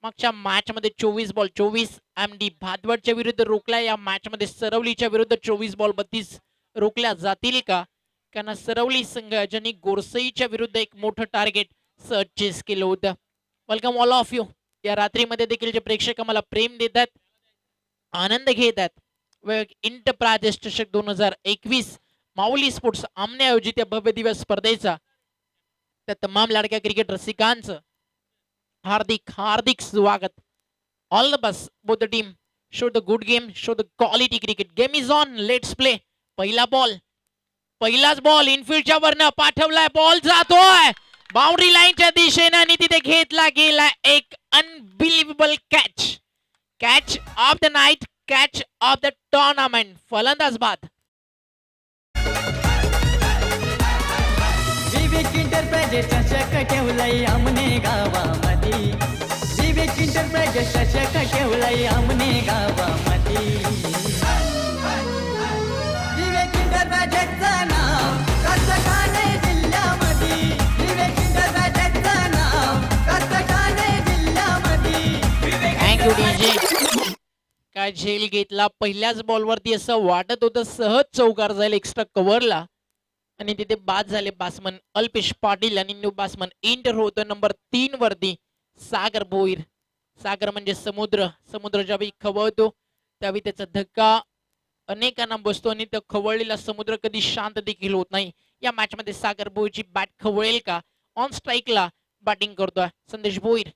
मागच्या मॅच मध्ये 24 बॉल 24 एमडी भादवडच्या विरुद्ध रोखल्या. या मॅच मध्ये सरवलीच्या विरुद्ध 24 बॉल 32 रोखल्या जातील का? कारण सरवली संघ ज्यांनी गोरसईच्या विरुद्ध एक मोठं टार्गेट चेस केलं होतं. Welcome all of you. या रात्रीमध्ये देखील जे प्रेक्षक मला प्रेम देतात, आनंद घेतात, इंटरप्राइजेस चषक 2021 माऊली स्पोर्ट्स आमने आयोजित या भव्य दिवस स्पर्धेचा त्या तमाम लाडक्या क्रिकेट रसिकांचं हार्दिक हार्दिक स्वागत. All the best both the team. Show the good game, show the quality cricket. Game is on, let's play. पहिलाच बॉल इनफिल्डच्या वरनं पाठवलाय. बॉल जातोय बाउंड्री लाईनच्या दिशेने आणि तिथे घेतला गेला एक unbelievable catch of the night, catch of the tournament. फलंदाज बाद. विवेक इंटरप्राइजेस चषक ठेवलाय आमने गावामध्ये. विवेक इंटरप्राइजेस चषक ठेवलाय आमने गावामध्ये. विवेक इंटरप्राइजेसचं नाव ठाणे जिल्ह्यामध्ये. विवेक इंटरप्राइजेसचं नाव ठाणे जिल्ह्यामध्ये. Thank you DJ. काय झेल घेतला पहिल्याच बॉलवरती असं वाटत होतं सहज चौकार जाईल एक्स्ट्रा कव्हरला आणि तिथे बाद झाले बॅट्समन अल्पेश पाटील आणि न्यू बॅट्समन एंटर होतो नंबर 3 वरती सागर भोईर. सागर म्हणजे समुद्र, समुद्र ज्यावेळी खवळतो त्यावेळी त्याचा धक्का अनेकांना बसतो आणि तो खवळलेला समुद्र कधी शांत देखील होत नाही. या मॅच मध्ये सागर भोईरची बॅट खवळेल का? ऑन स्ट्राईकला बॅटिंग करतोय संदेश भोईर.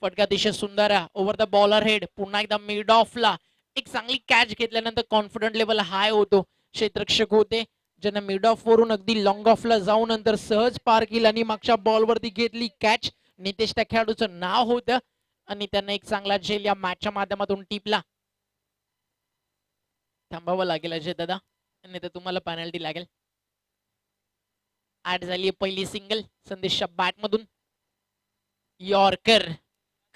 फटका दिशा सुंदर ओव्हर द बॉलर हेड. पुन्हा एकदा मिड ऑफला एक चांगली कॅच घेतल्यानंतर कॉन्फिडंट लेवल हाय होतो. क्षेत्ररक्षक होते ज्यांना मिड ऑफ वरून अगदी लॉंग ऑफला जाऊन नंतर सहज पार केलं आणि मागच्या बॉलवरती घेतली कॅच. नितेश त्या खेळाडूचं नाव होतं आणि त्यांना एक चांगला झेल या मॅचच्या माध्यमातून टिपला. थांबावं लागेल अजय दादा, नाही तर तुम्हाला पेनल्टी लागेल. ऍड झाली पहिली सिंगल संदेशच्या बॅट मधून. यॉर्कर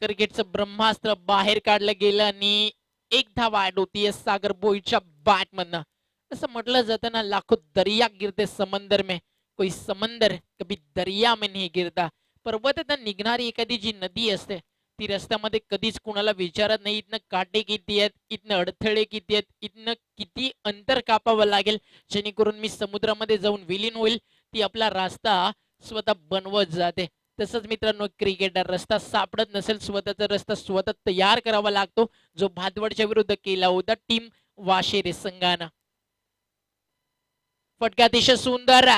क्रिकेटचं ब्रह्मास्त्र बाहेर काढलं गेलं आणि एक धाव ऍड होतीये सागर भोईरच्या बॅट मधनं. असं म्हटलं जातं ना, लाखो दरिया गिरते समंदर में, कोई समंदर कभी दरिया में नहीं गिरता. पर्वतातून निघणारी एखादी जी नदी असते ती रस्त्यामध्ये कधीच कुणाला विचारत नाही इथनं काटे किती आहेत, इथनं अडथळे किती आहेत, इथनं किती अंतर कापावं लागेल जेणेकरून मी समुद्रामध्ये जाऊन विलीन होईल. ती आपला रस्ता स्वतः बनवत जाते. तसंच मित्रांनो, क्रिकेटर रस्ता सापडत नसेल, स्वतःचा रस्ता स्वतः तयार करावा लागतो, जो भादवडच्या विरुद्ध केला होता टीम वाशेरे संघानं. फटका अतिशय सुंदर,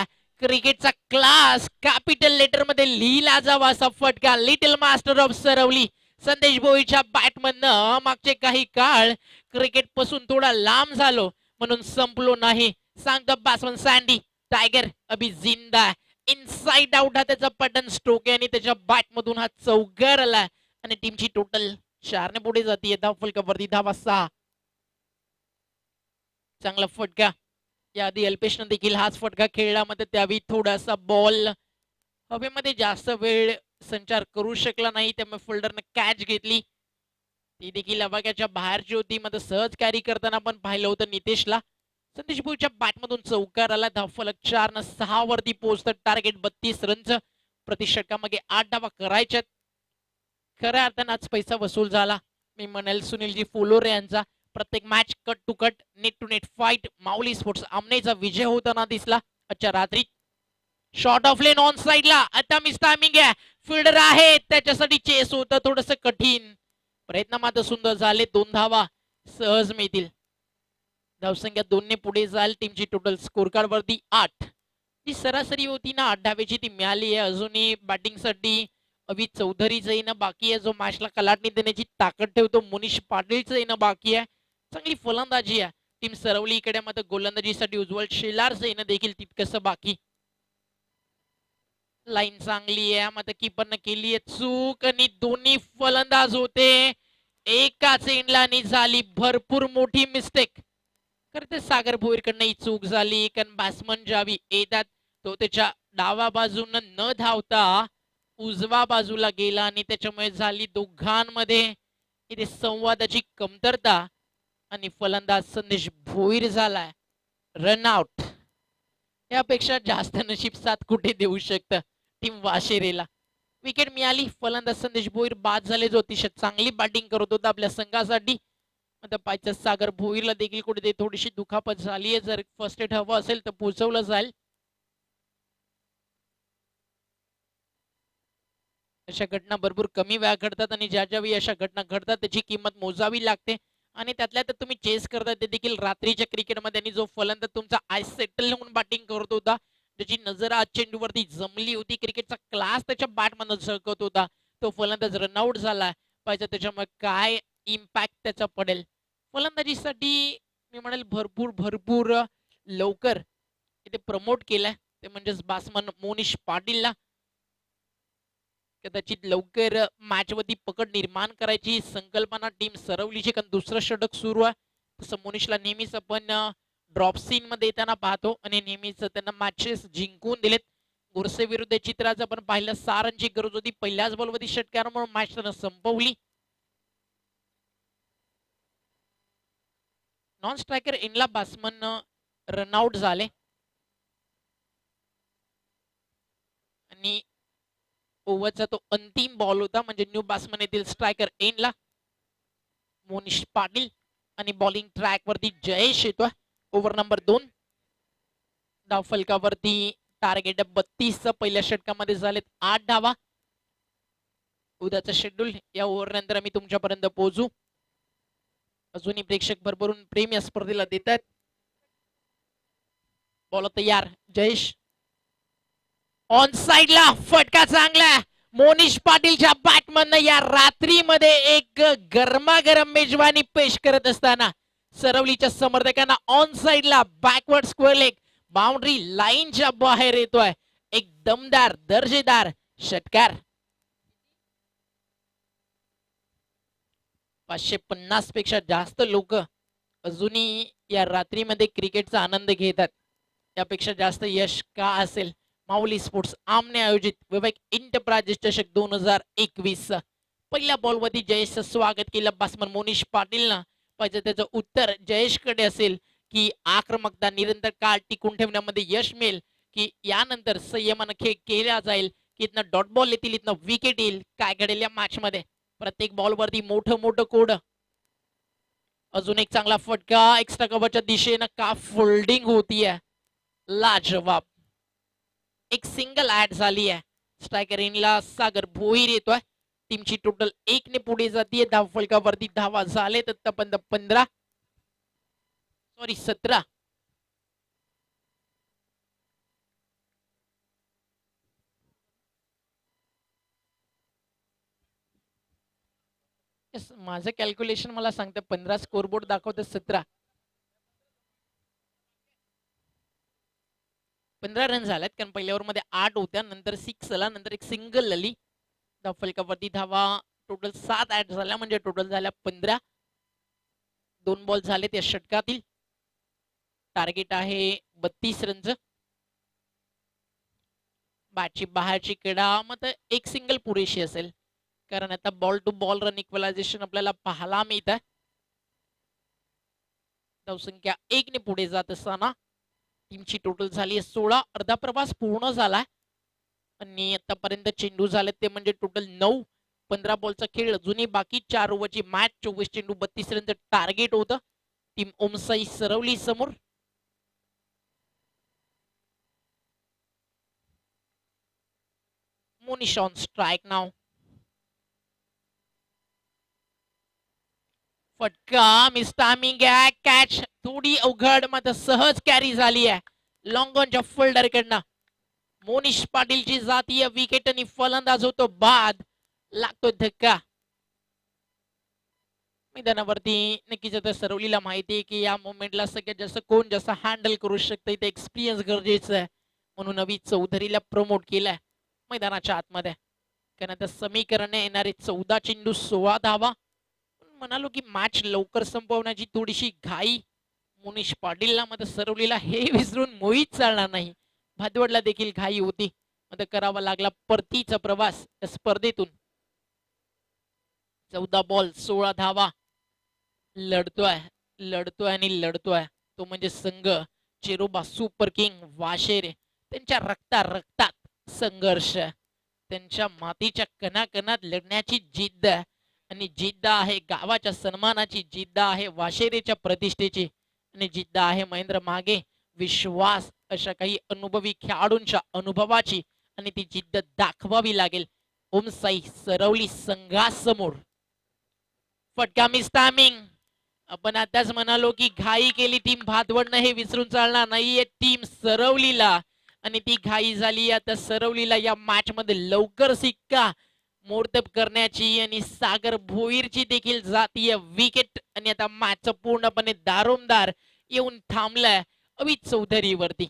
क्रिकेटचा क्लास कॅपिटल लेटर मध्ये लिहिला जावा असा फटका. लिटिल मास्टर ऑफ सरवली संदेश भोईरच्या बॅटमधनं. मागचे काही काळ क्रिकेट पासून थोडा लांब झालो म्हणून संपलो नाही, सांगतो बॅट्समन सँडी टायगर अभि जिंदा. इनसाइड आउट हा त्याचा पटन स्ट्रोक आहे आणि त्याच्या बॅट मधून हा चौकार आला आणि टीमची टोटल 4 ने पुढे जाते. धाव फलकावरती धावा 6. चांगला फटका. याआधी अल्पेशनं देखील हाच फटका खेळला, मध्ये त्यावेळी थोडासा बॉल हवेमध्ये जास्त वेळ संचार करू शकला नाही, त्यामुळे फिल्डरनं कॅच घेतली. ती देखील आवाक्याच्या बाहेरची होती. मध्ये सहज कॅरी करताना पण पाहिलं होतं नितेशला. संदेश भोईरच्या बॅटमधून चौकार आला. धावफलक 4 न 6 वरती पोहोचतं. टार्गेट 32 रनचं. प्रति षटकामागे 8 धावा करायच्यात. खऱ्या अर्थानं आज पैसा वसूल झाला. मी म्हणेल सुनीलजी फुलोरे यांचा. प्रत्येक match cut to cut, net to net fight Mauli sports आमनेचा विजय होताना दिसला आजच्या रात्री. शॉर्ट ऑफ लेन ऑन साइडला. आता मिस टायमिंग आहे, फिल्डर आहे त्याच्यासाठी चेस होतं थोडस कठीण. प्रयत्न मात्र सुंदर झाले. 2 धावा सहज मिळतील. धावसंख्या 2 ने पुढे जाईल. टीमची टोटल स्कोर कार्ड वरती 8. जी सरासरी होती ना 8 धावेची ती मिळाली आहे. अजूनही बॅटिंग साठी अभि चौधरीचं येणं बाकी आहे, जो मॅचला कलाटणी देण्याची ताकद ठेवतो. मुनीश पाटीलचं येणं बाकी आहे. चांगली फलंदाजी आहे टीम सरवली इकडे, मात्र गोलंदाजीसाठी उज्ज्वल शेलारचं येणं देखील तितकंसं बाकी. लाईन चांगली आहे, मात्र कीपरनं केली आहे चूक आणि दोन्ही फलंदाज होते एकाच एंडला आणि झाली भरपूर मोठी मिस्टेक. खरं तर सागर भोईरकडनं ही चूक झाली, कारण बॅट्समन ज्यावेळी येतात तो त्याच्या डाव्या बाजूनं न धावता उजव्या बाजूला गेला आणि त्याच्यामुळे झाली दोघांमध्ये इथे संवादाची कमतरता आणि फलंदाज संदेश भोईर झालाय रनआउट. यापेक्षा जास्त नशीब साथ कुठे देऊ शकतं टीम वाशेरेला. विकेट मिळाली. फलंदाज संदेश भोईर बाद झाले, जो अतिशय चांगली बॅटिंग करत होता आपल्या संघासाठी. पायच्या सागर भोईरला देखील कुठे थोडीशी दुखापत झाली आहे. जर फर्स्ट एड हवं असेल तर पोहोचवलं जाईल. अशा घटना भरपूर कमी वेळा घडतात आणि ज्या ज्यावेळी अशा घटना घडतात त्याची किंमत मोजावी लागते. आणि त्यातल्या तर तुम्ही चेस करता ते देखील रात्रीच्या क्रिकेटमध्ये. आणि जो फलंदाज तुमचा आय सेटल होऊन बॅटिंग करत होता, त्याची नजर आज चेंडूवरती जमली होती, क्रिकेटचा क्लास त्याच्या बॅटमधून झळकत होता, तो फलंदाज रनआउट झाला पाहिजे. त्याच्यामुळे काय इम्पॅक्ट त्याचा पडेल फलंदाजीसाठी मी म्हणेल भरपूर भरपूर लवकर इथे प्रमोट केलाय ते म्हणजेच बॅट्समन मोनिश पाटीलला. कदाचित लवकर मॅच वरती पकड निर्माण करायची संकल्पना टीम सरवलीची, कारण दुसरं षटक सुरू आहे. तसं मोनिशला नेहमीच आपण ड्रॉप सीन मध्ये येताना पाहतो आणि नेहमीच त्यांना मॅचेस जिंकून दिलेत. गोरसे विरुद्ध चित्राचं आपण पाहिलं 6 रनची गरज होती, पहिल्याच बॉलवरती षटकारामुळे मॅच त्यानं संपवली. नॉन स्ट्रायकर इनला बॅट्समन रनआउट झाले आणि ओव्हरचा तो अंतिम बॉल होता, म्हणजे न्यू बॅट्समन येथील स्ट्रायकर एनला मोनिश पाटील आणि बॉलिंग ट्रॅक वरती जयेश येतोय. Over number 2. धाव फलकावरती टार्गेट 32. पहिल्या षटकामध्ये झालेत 8 धावा. उद्याचं शेड्यूल या ओव्हर नंतर आम्ही तुमच्यापर्यंत पोहोचू. अजूनही प्रेक्षक भरभरून प्रेम या स्पर्धेला देतात. बॉल तयार. जयेश ऑन साइडला फटका चांगला. मोनिश पाटीलच्या बॅटमधनं या रात्रीमध्ये एक गरमागरम मेजवानी पेश करत असताना सरवलीच्या समर्थकांना ऑन साइडला बॅकवर्ड स्क्वेअर लेग बाउंड्री लाईनच्या बाहेर येतोय एक दमदार दर्जेदार षटकार. 550 पेक्षा जास्त लोक अजूनही या रात्रीमध्ये क्रिकेटचा आनंद घेतात. यापेक्षा जास्त यश का असेल. माऊली स्पोर्ट्स आमने आयोजित विवेक इंटरप्राइजेस चषक 2021 पहिल्या बॉलवरती जयेशचं स्वागत केलं बॅट्समन मोनिश पाटीलनं. पाहिजे त्याचं उत्तर जयेशकडे असेल की आक्रमकता निरंतर काळ टिकून ठेवण्यामध्ये यश मिळेल की यानंतर संयमानं खेळ केला जाईल की इथनं डॉट बॉल येतील इथनं विकेट येईल. काय घडेल या मॅच मध्ये. प्रत्येक बॉलवरती मोठं मोठं कोड. अजून एक चांगला फटका एक्स्ट्रा कव्हरच्या दिशेनं का फोल्डिंग होतीये. लाजवाब. एक सिंगल ऍड झाली आहे. स्ट्रायकर इनला सागर भोईर येतोय. टीमची टोटल 1 ने पुढे जातीये. धाव फलकावरती धावा झाले तर 17. माझं कॅल्क्युलेशन मला सांगतं 15 स्कोरबोर्ड दाखवतं 17. 15 रन झाल्यात कारण पहिल्या ओव्हरमध्ये 8 होत्या नंतर 6 आला नंतर एक सिंगल आली. धाव फलकावरती धावा टोटल 7 ऍड झाल्या म्हणजे टोटल झाल्या 15. 2 बॉल झालेत या षटकातील. टार्गेट आहे 32 रनचं. बॅटची बाहेरची कडा मग एक सिंगल पुरेशी असेल कारण आता ball to ball run equalization आपल्याला पाहायला मिळत आहे. धावसंख्या 1 ने पुढे जात असताना टीमची टोटल झाली 16. अर्धा प्रवास पूर्ण झालाय आणि आतापर्यंत चेंडू झाले ते म्हणजे टोटल 9. 15 बॉलचा खेळ अजूनही बाकी. 4 ओव्हरची मॅच. 24 चेंडू 32 रनचं टार्गेट होतं टीम ओमसाई सरवली समोर. मोनिश ऑन स्ट्राइक नाव. फटका मिस टायमिंग आहे. कॅच थोडी अवघड मात्र सहज कॅरी झाली आहे लॉंग ऑनच्या फोल्डर कडनं. मोनिश पाटीलची जातीय विकेट आणि फलंदाज होतो बाद. लागतो धक्का. मैदानावरती नक्कीच आता सरवलीला माहिती आहे की या मोमेंटला सगळ्यात जास्त कोण जास्त हँडल करू शकतं. इथे एक्सपिरियन्स गरजेचं आहे म्हणून नवी चौधरीला प्रमोट केलाय मैदानाच्या आतमध्ये. कारण आता समीकरण येणारे 14 चेंडू 16 धावा. म्हणालो की मॅच लवकर संपवण्याची थोडीशी घाई मोनिश पाटीलला मात्र सरवलीला हे विसरून मोहित चालणार नाही. भादवडला देखील घाई होती मात्र करावा लागला परतीचा प्रवास या स्पर्धेतून. 14 बॉल 16 धावा. लढतोय आणि लढतोय तो म्हणजे संघ चेरोबा सुपर किंग वाशेरे. त्यांच्या रक्तात संघर्ष. त्यांच्या मातीच्या कणाकणात लढण्याची जिद्द आणि जिद्द आहे गावाच्या सन्मानाची. जिद्द आहे वाशेरेच्या प्रतिष्ठेची आणि जिद्द आहे महेंद्र मागे विश्वास अशा काही अनुभवी खेळाडूंच्या अनुभवाची आणि ती जिद्द दाखवावी लागेल ओमसाई सरवली संघासमोर. फटका मिस टायमिंग. आपण आताच म्हणालो की घाई केली टीम भादवडनं हे विसरून चालणार नाहीये टीम सरवलीला आणि ती घाई झाली. आता सरवलीला या मॅच मध्ये लवकर सिक्का मोडतब करण्याची आणि सागर भोईरची देखील जातीय विकेट आणि आता मॅच पूर्णपणे दारोमदार येऊन थांबलाय अवित चौधरीवरती.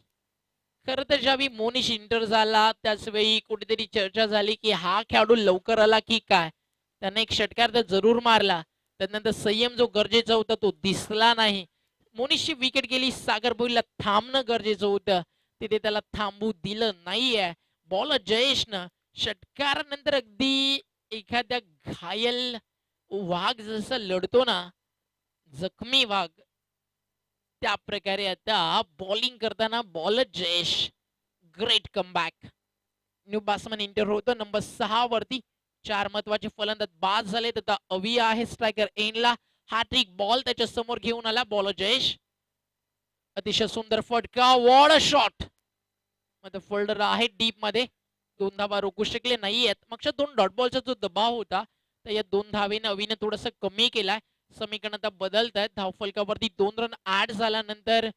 खर तर ज्यावेळी मोनिश इंटर झाला त्याच वेळी कुठेतरी चर्चा झाली की हा खेळाडू लवकर आला की काय. त्याने एक षटकार तर जरूर मारला त्यानंतर संयम जो गरजेचा होता तो दिसला नाही. मोनिशची विकेट गेली. सागर भोईरला थांबणं गरजेचं होतं तिथे त्याला थांबू दिलं नाहीये. बॉल जयेशनं षटकारानंतर अगदी एखाद्या घायल वाघ जसं लढतो ना जखमी वाघ त्या प्रकारे आता बॉलिंग करताना ball Jayesh. Great comeback. New batsman inter होतं नंबर 6 वरती. 4 महत्वाचे फलंदाज बाद झाले. आता अवी आहे स्ट्रायकर एनला. हॅट्रिक बॉल त्याच्या समोर घेऊन आला बॉल जयेश. अतिशय सुंदर फटका. What a shot. मध्ये फोल्डर आहे डीप मध्ये. 2 धावा रोखू शकले नाहीयेत. मागच्या 2 डॉट बॉलचा जो दबाव होता तर या 2 धावेने अवीने थोडस कमी केलाय. समीकरण आता बदलत आहेत. धावफलकावरती 2 रन ऍड झाल्यानंतर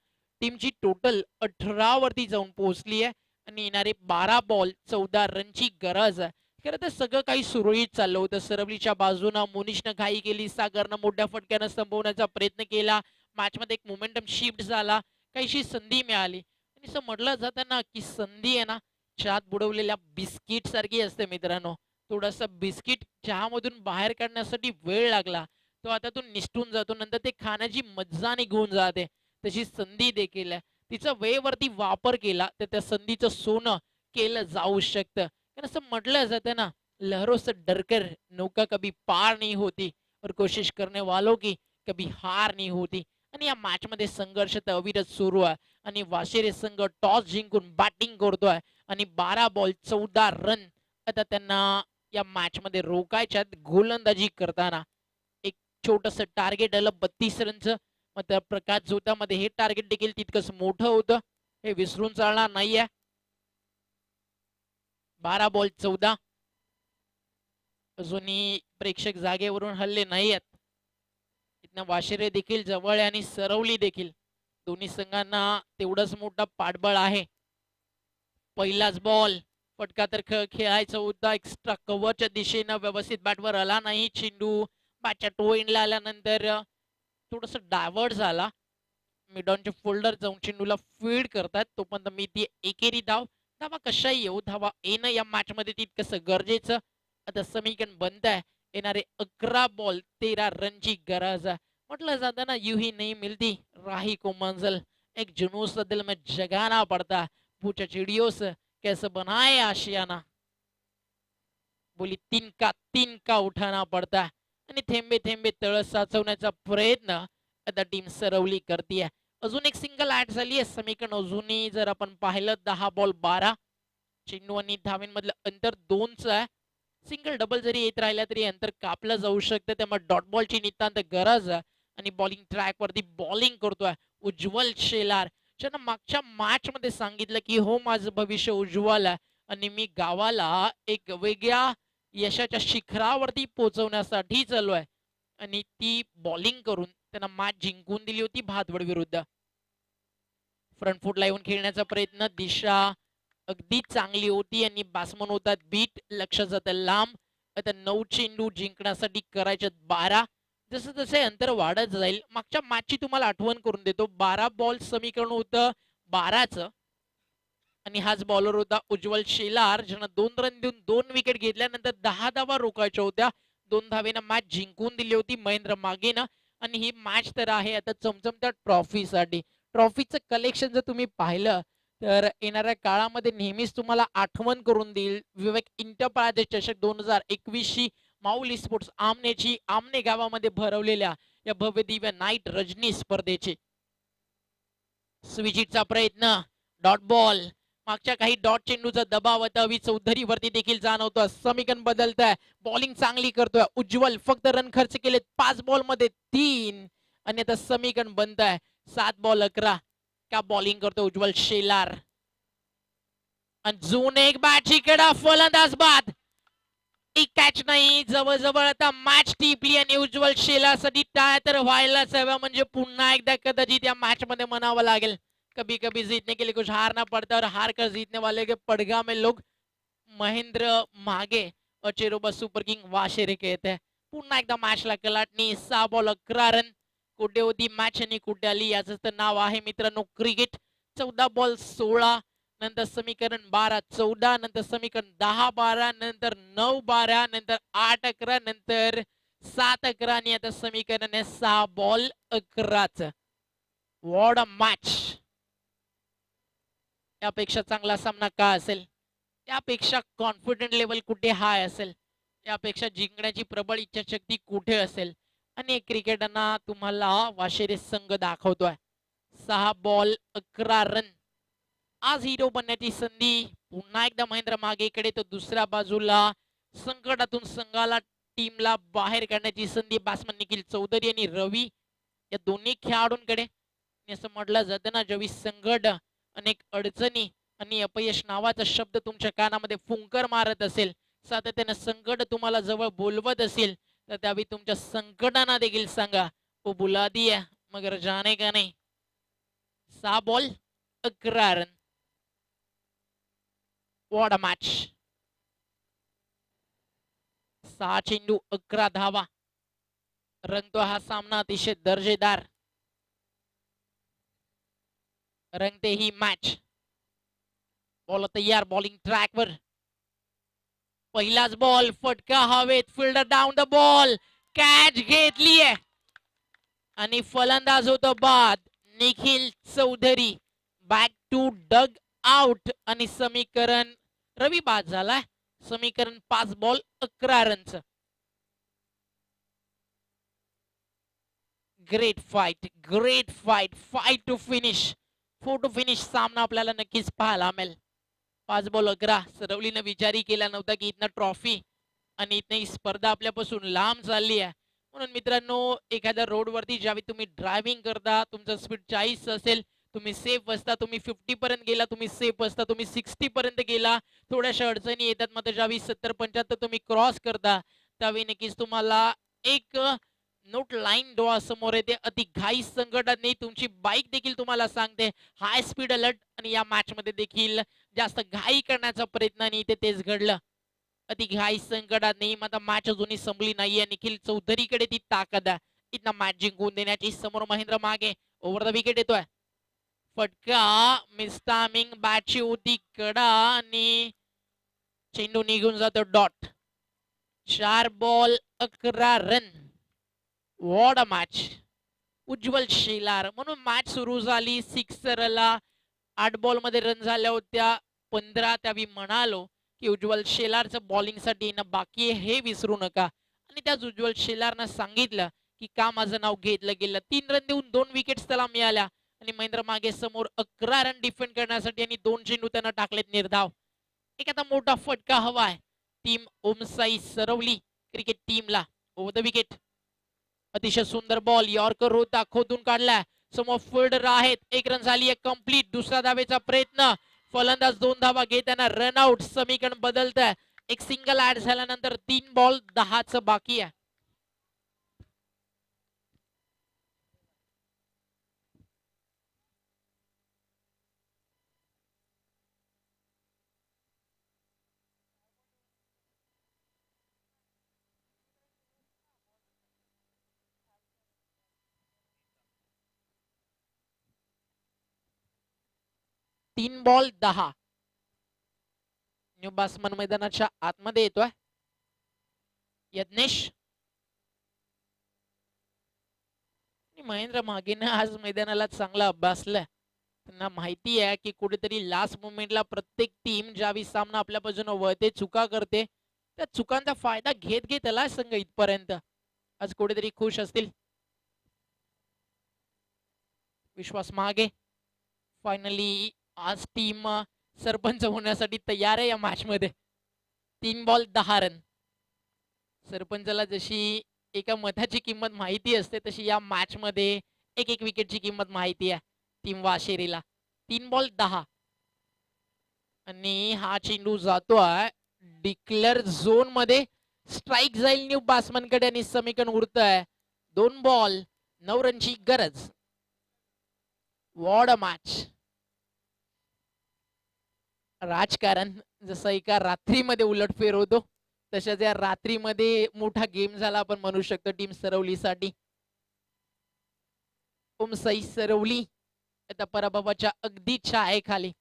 टीमची टोटल 18 वरती जाऊन पोहोचली आहे आणि येणारे 12 बॉल 14 रनची गरज आहे. खरं तर सगळं काही सुरळीत चाललं होतं. सरवलीच्या बाजूनं मोनिशनं घाई केली, सागरनं मोठ्या फटक्यानं संपवण्याचा प्रयत्न केला. मॅचमध्ये एक मोमेंटम शिफ्ट झाला, काहीशी संधी मिळाली आणि असं म्हटलं जातं ना की संधी आहे ना चहात बुडवलेल्या बिस्किट सारखी असते मित्रांनो. थोडासा बिस्किट चहामधून बाहेर काढण्यासाठी वेळ लागला, तो आता तो निसटून जातो, नंतर ते खाण्याची मज्जा निघून जाते. तशी संधी देखील आहे. तिचा वेळेवरती वापर केला तर त्या संधीचं सोनं केलं जाऊ शकतं. कारण असं म्हटलं जातं ना, लहरों से डरकर नौका कभी पार नहीं होती और कोशिश करने वालों की कभी हार नहीं होती. आणि या मॅच मध्ये संघर्ष तर अविरत सुरू आहे आणि वाशिरे संघ टॉस जिंकून बॅटिंग करतोय आणि 12 बॉल 14 रन आता त्यांना या मॅच मध्ये रोखायच्यात गोलंदाजी करताना. एक छोटस टार्गेट आलं 32 रनचं, मात्र प्रकाश जोतामध्ये हे टार्गेट देखील तितकंच मोठं होतं, हे विसरून चालणार नाहीये. 12 बॉल 14. अजूनही प्रेक्षक जागेवरून हल्ले नाही आहेत. इथनं वाशिरे देखील जवळ आहे आणि सरवली देखील. दोन्ही संघांना तेवढंच मोठा पाठबळ आहे. पहिलाच बॉल फटका तर खेळायचा होता एक्स्ट्रा कव्हरच्या दिशेनं, व्यवस्थित बॅटवर आला नाही चेंडू. बॅटच्या टो एंडला आल्यानंतर थोडस डायव्हर्ट झाला. मिडॉनचे फोल्डर जाऊन चेंडूला फीड करतात, तोपर्यंत मी ती एकेरी धावा कशाही येऊ, धावा येणं या मॅच मध्ये तितकंसं गरजेचं. आता समीकरण बनत आहे. येणारे 11 बॉल 13 रनची गरज आहे. म्हटलं जातं ना, यू ही नहीं मिलती राही को मंजिल, एक जुनूस दिल में जगाना पड़ता, पूछा चिड़ियों से कैसे बनाए आशियाना, बोली तीन का उठाना पड़ता. आणि थेंबे थेंबे तळ साचवण्याचा प्रयत्न आता टीम सरवली करते. अजून एक सिंगल ऍड झाली आहे. समीकरण अजूनही जर आपण पाहिलं 10 बॉल 12, चेंडू आणि धावेंमधलं अंतर 2च आहे. सिंगल डबल जरी येत राहिला तरी अंतर कापलं जाऊ शकतं, त्यामुळे डॉट बॉलची नितांत गरज आहे. आणि बॉलिंग ट्रॅक वरती बॉलिंग करतोय उज्ज्वल शेलार, ज्यांना मागच्या मॅच मध्ये सांगितलं की हो माझं भविष्य उज्ज्वल आहे आणि मी गावाला एक वेगळ्या यशाच्या शिखरावरती पोहोचवण्यासाठी चालू आहे. आणि ती बॉलिंग करून त्यांना मॅच जिंकून दिली होती भादवड विरुद्ध. फ्रंट फुटला येऊन खेळण्याचा प्रयत्न, दिशा अगदी चांगली होती आणि बॅट्समन होतात बीट, लक्ष जातं लांब. आता 9 चेंडू जिंकण्यासाठी करायचे 12. जसं जसे अंतर वाढत जाईल, मागच्या मॅचची तुम्हाला आठवण करून देतो. 12 बॉल समीकरण होतं 12चं आणि हाच बॉलर होता उज्ज्वल शेलार, ज्यांना 2 रन देऊन 2 विकेट घेतल्यानंतर 10 धावा रोखायच्या होत्या. 2 धावेनं मॅच जिंकून दिली होती महेंद्र मागेनं. आणि ही मॅच तर आहे आता चमचमत्या ट्रॉफीसाठी. ट्रॉफीचं कलेक्शन जर तुम्ही पाहिलं तर येणाऱ्या काळामध्ये नेहमीच तुम्हाला आठवण करून देईल विवेक इंटरप्राइजेस चषक 2021 माऊली स्पोर्ट्स आमने गावामध्ये भरवलेल्या या भव्य दिव्य नाईट रजनी स्पर्धेचे. स्विचिटचा प्रयत्न, डॉट बॉल, मागच्या काही डॉट चेंडूचा दबाव आता अवी चौधरी वरती देखील जाणवतो. समीकरण बदलत आहे, बॉलिंग चांगली करतोय उज्ज्वल, फक्त रन खर्च केले 5 बॉल मध्ये 3 आणि आता समीकरण बनत आहे 7 बॉल 11. का बॉलिंग करतो उज्ज्वल शेलार. अजून एक बॅटची कडा, फलंदाज बाद, एक कॅच नाही. जवळजवळ आता मॅच टिपली आणि उज्ज्वल शेलारसाठी टाय तर व्हायलाच हवा. म्हणजे पुन्हा एकदा कदाचित या मॅच मध्ये म्हणावं लागेल, कभी कभी जीतने के लिए कुछ हारना पड़ता है और हार कर जीतने वाले के पड़गा में लोग महेंद्र मागे और चेरोबा सुपर किंग वाशेरे कहते हैं. पुन्हा एकदा मॅचला कलाटणी. 6 बॉल 11 रन. कुठे होती मॅच आणि कुठे आली याच तर नाव आहे मित्रांनो क्रिकेट. 14 बॉल 16, नंतर समीकरण 12 14, नंतर समीकरण 10 12, नंतर 9 12, नंतर 8 11, नंतर 7 11 आणि आता समीकरण आहे 6 बॉल 11च. What a match. यापेक्षा चांगला सामना का असेल, यापेक्षा कॉन्फिडंट लेवल कुठे हाय असेल, यापेक्षा जिंकण्याची प्रबळ इच्छाशक्ती कुठे असेल. आणि क्रिकेटरना तुम्हाला वाशेरे संघ दाखवतोय. 6 बॉल 11 रन. आज हिरो बनण्याची संधी पुन्हा एकदा महेंद्र मागेकडे, तर दुसऱ्या बाजूला संकटातून संघाला टीमला बाहेर काढण्याची संधी बॅट्समन निखिल चौधरी आणि रवी या दोन्ही खेळाडूंकडे. असं म्हटलं जातं ना, ज्यावेळी संकट, अनेक अडचणी आणि अपयश नावाचा शब्द तुमच्या कानामध्ये फुंकर मारत असेल, सातत्याने संकट तुम्हाला जवळ बोलवत असेल, तर त्यावेळी तुमच्या संकटांना देखील सांगा वो बुला दिया मगर जाने का नहीं. 6 ball 11 run. What a match. 6 चेंडू 11 धावा. रंगतो हा सामना अतिशय दर्जेदार. रंगते ही मॅच. बॉल तयार बॉलिंग ट्रॅकवर. पहिलाच बॉल फटका हवेत. Fielder down the ball. Catch घेतलीये आणि फलंदाज होतो बाद. Nikhil Chaudhari back to dugout आणि समीकरण रवी बाद झालाय. समीकरण 5 बॉल 11 रनचं. Great fight fight to finish. 4 to finish सामना आपल्याला नक्कीच पाहायला मिळेल. 5 बॉल 11. सरवलीनं विचारही केला नव्हता की इथनं ट्रॉफी आणि इथनं ही स्पर्धा आपल्यापासून लांब चालली आहे. म्हणून मित्रांनो एखाद्या रोडवरती ज्यावेळी तुम्ही ड्रायव्हिंग करता तुमचं स्पीड 40 असेल तुम्ही सेफ असता. तुम्ही 50 पर्यंत गेला तुम्ही सेफ असता. तुम्ही 60 पर्यंत गेला थोड्याशा अडचणी येतात. मात्र ज्यावेळी 70-75 तुम्ही क्रॉस करता त्यावेळी नक्कीच तुम्हाला एक नोट लाईन डोळ्यासमोर येते. अति घाई संकटात नाही. तुमची बाईक देखील तुम्हाला सांगते हाय स्पीड अलर्ट. आणि या मॅच मध्ये देखील जास्त घाई करण्याचा प्रयत्न नाही ते तेच घडलं. अति घाई संकटात नाही. मात्र मॅच अजूनही संपली नाहीये. निखिल चौधरीकडे ती ताकद आहे इथं मॅच जिंकून देण्याची. समोर महेंद्र मागे ओव्हर द विकेट येतोय. फटका मिस टायमिंग बॅटची होती कडा आणि चेंडू निघून जातो dot. 4 ball 11 run. What a match. Ujjwal Shelar म्हणून मॅच सुरू झाली. सिक्सरला 8 बॉल मध्ये रन झाल्या होत्या 15. त्यावेळी म्हणालो की उज्ज्वल शेलारचं बॉलिंग साठी येणं बाकी आहे हे विसरू नका. आणि त्याच उज्ज्वल शेलारनं सांगितलं की का माझं नाव घेतलं गेलं. 3 रन देऊन 2 विकेट्स त्याला मिळाल्या आणि महेंद्र मागे समोर 11 रन डिफेंड करण्यासाठी आणि 2 चेंडू त्यांना टाकलेत निर्धाव. एक आता मोठा फटका हवाय टीम ओमसाई सरवली क्रिकेट टीमला. Over the wicket. अतिशय सुंदर बॉल यॉर्कर होता खोदून काढलाय. समोर फिल्डर आहेत. 1 रन झाली आहे कंप्लीट. दुसऱ्या धावेचा प्रयत्न. फलंदाज 2 धावा घेताना रन आउट. समीकरण बदलत आहे. एक सिंगल ऍड झाल्यानंतर 3 बॉल 10चं बाकी आहे. तीन बॉल 10. न्यू बासमन मैदानाच्या आतमध्ये येतोय यज्ञेश. महेंद्र मागेनं आज मैदानाला चांगला अभ्यासलाय. त्यांना माहिती आहे की कुठेतरी लास्ट मोमेंटला प्रत्येक टीम ज्यावेळी सामना आपल्या बाजूने वळते चुका करते त्या चुकांचा फायदा घेत घेत आला संघ इथपर्यंत. आज कुठेतरी खुश असतील. विश्वास मागे. फायनली आज टीम सरपंच होण्यासाठी तयार आहे या मॅच मध्ये. 3 बॉल 10 रन. सरपंचाला जशी एका मताची किंमत माहिती असते तशी या मॅच मध्ये एक विकेटची किंमत माहिती आहे टीम वाशेरीला. 3 बॉल 10 आणि हा चेंडू जातोय डिक्लेअर झोन मध्ये. स्ट्राईक जाईल न्यू बासमन कडे आणि समीकरण उरत आहे 2 बॉल 9 रनची गरज. What a match. राजकारण जसं एका रात्रीमध्ये उलटफेर होतो तशाच या रात्रीमध्ये मोठा गेम झाला आपण म्हणू शकतो टीम सरवलीसाठी. ओमसाई सरवली आता पराभवाच्या अगदी छायेखाली.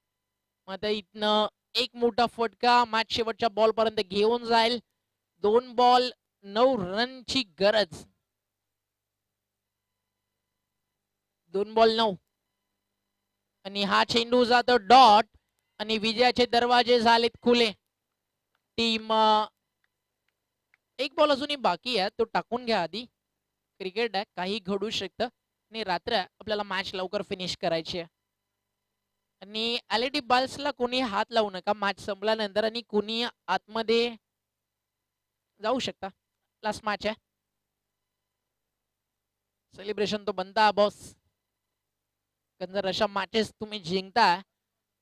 आता इथनं एक मोठा फटका मॅच शेवटच्या बॉल पर्यंत घेऊन जाईल. 2 बॉल 9 रनची गरज. 2 बॉल 9 आणि हा चेंडू जातो डॉट आणि विजयाचे दरवाजे झालेत खुले. टीम 1 बॉल अजूनही बाकी आहे तो टाकून घ्या आधी. क्रिकेट आहे काही घडू शकतं आणि रात्र आहे आपल्याला मॅच लवकर फिनिश करायची आहे. आणि LED बल्ब्सला कोणी हात लावू नका मॅच संपल्यानंतर आणि कोणी आतमध्ये जाऊ शकता. लास्ट मॅच आहे. सेलिब्रेशन तो बनता बॉस. जर अशा मॅचेस तुम्ही जिंकता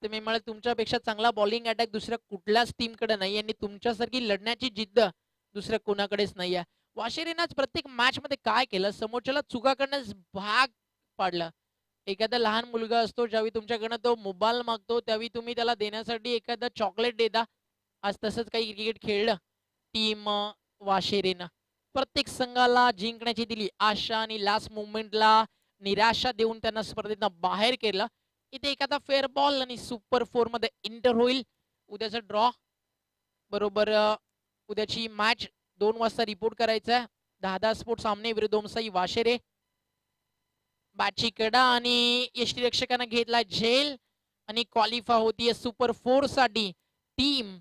तर मी मला तुमच्यापेक्षा चांगला बॉलिंग अटॅक दुसऱ्या कुठल्याच टीमकडे नाही आणि तुमच्यासारखी लढण्याची जिद्द दुसऱ्या कोणाकडेच नाही आहे. वाशेरेनाच प्रत्येक मॅच मध्ये काय केलं, समोरच्याला चुका करण्यास भाग पाडला. एखादा लहान मुलगा असतो, ज्यावेळी तुमच्याकडनं तो मोबाईल मागतो त्यावेळी तुम्ही त्याला देण्यासाठी एखादा चॉकलेट देता. आज तसंच काही क्रिकेट खेळलं टीम वाशेरेनं. प्रत्येक संघाला जिंकण्याची दिली आशा आणि लास्ट मुवमेंटला निराशा देऊन त्यांना स्पर्धेतनं बाहेर केलं. इथे एखादा फेअर बॉल आणि सुपर 4 मध्ये इंटर होईल. उद्याचा ड्रॉ बरोबर उद्याची मॅच 2 वाजता रिपोर्ट करायचा आहे. 10-10 स्पोर्ट सामने विरुद्ध ओमसाई वाशेरे. बॅटची कडा आणि यष्टीरक्षकानं घेतला झेल आणि क्वालिफाय होतीये सुपर 4 साठी टीम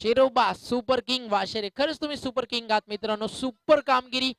चेरोबा सुपर किंग वाशेरे. खरंच तुम्ही सुपर किंग आहात मित्रांनो. सुपर कामगिरी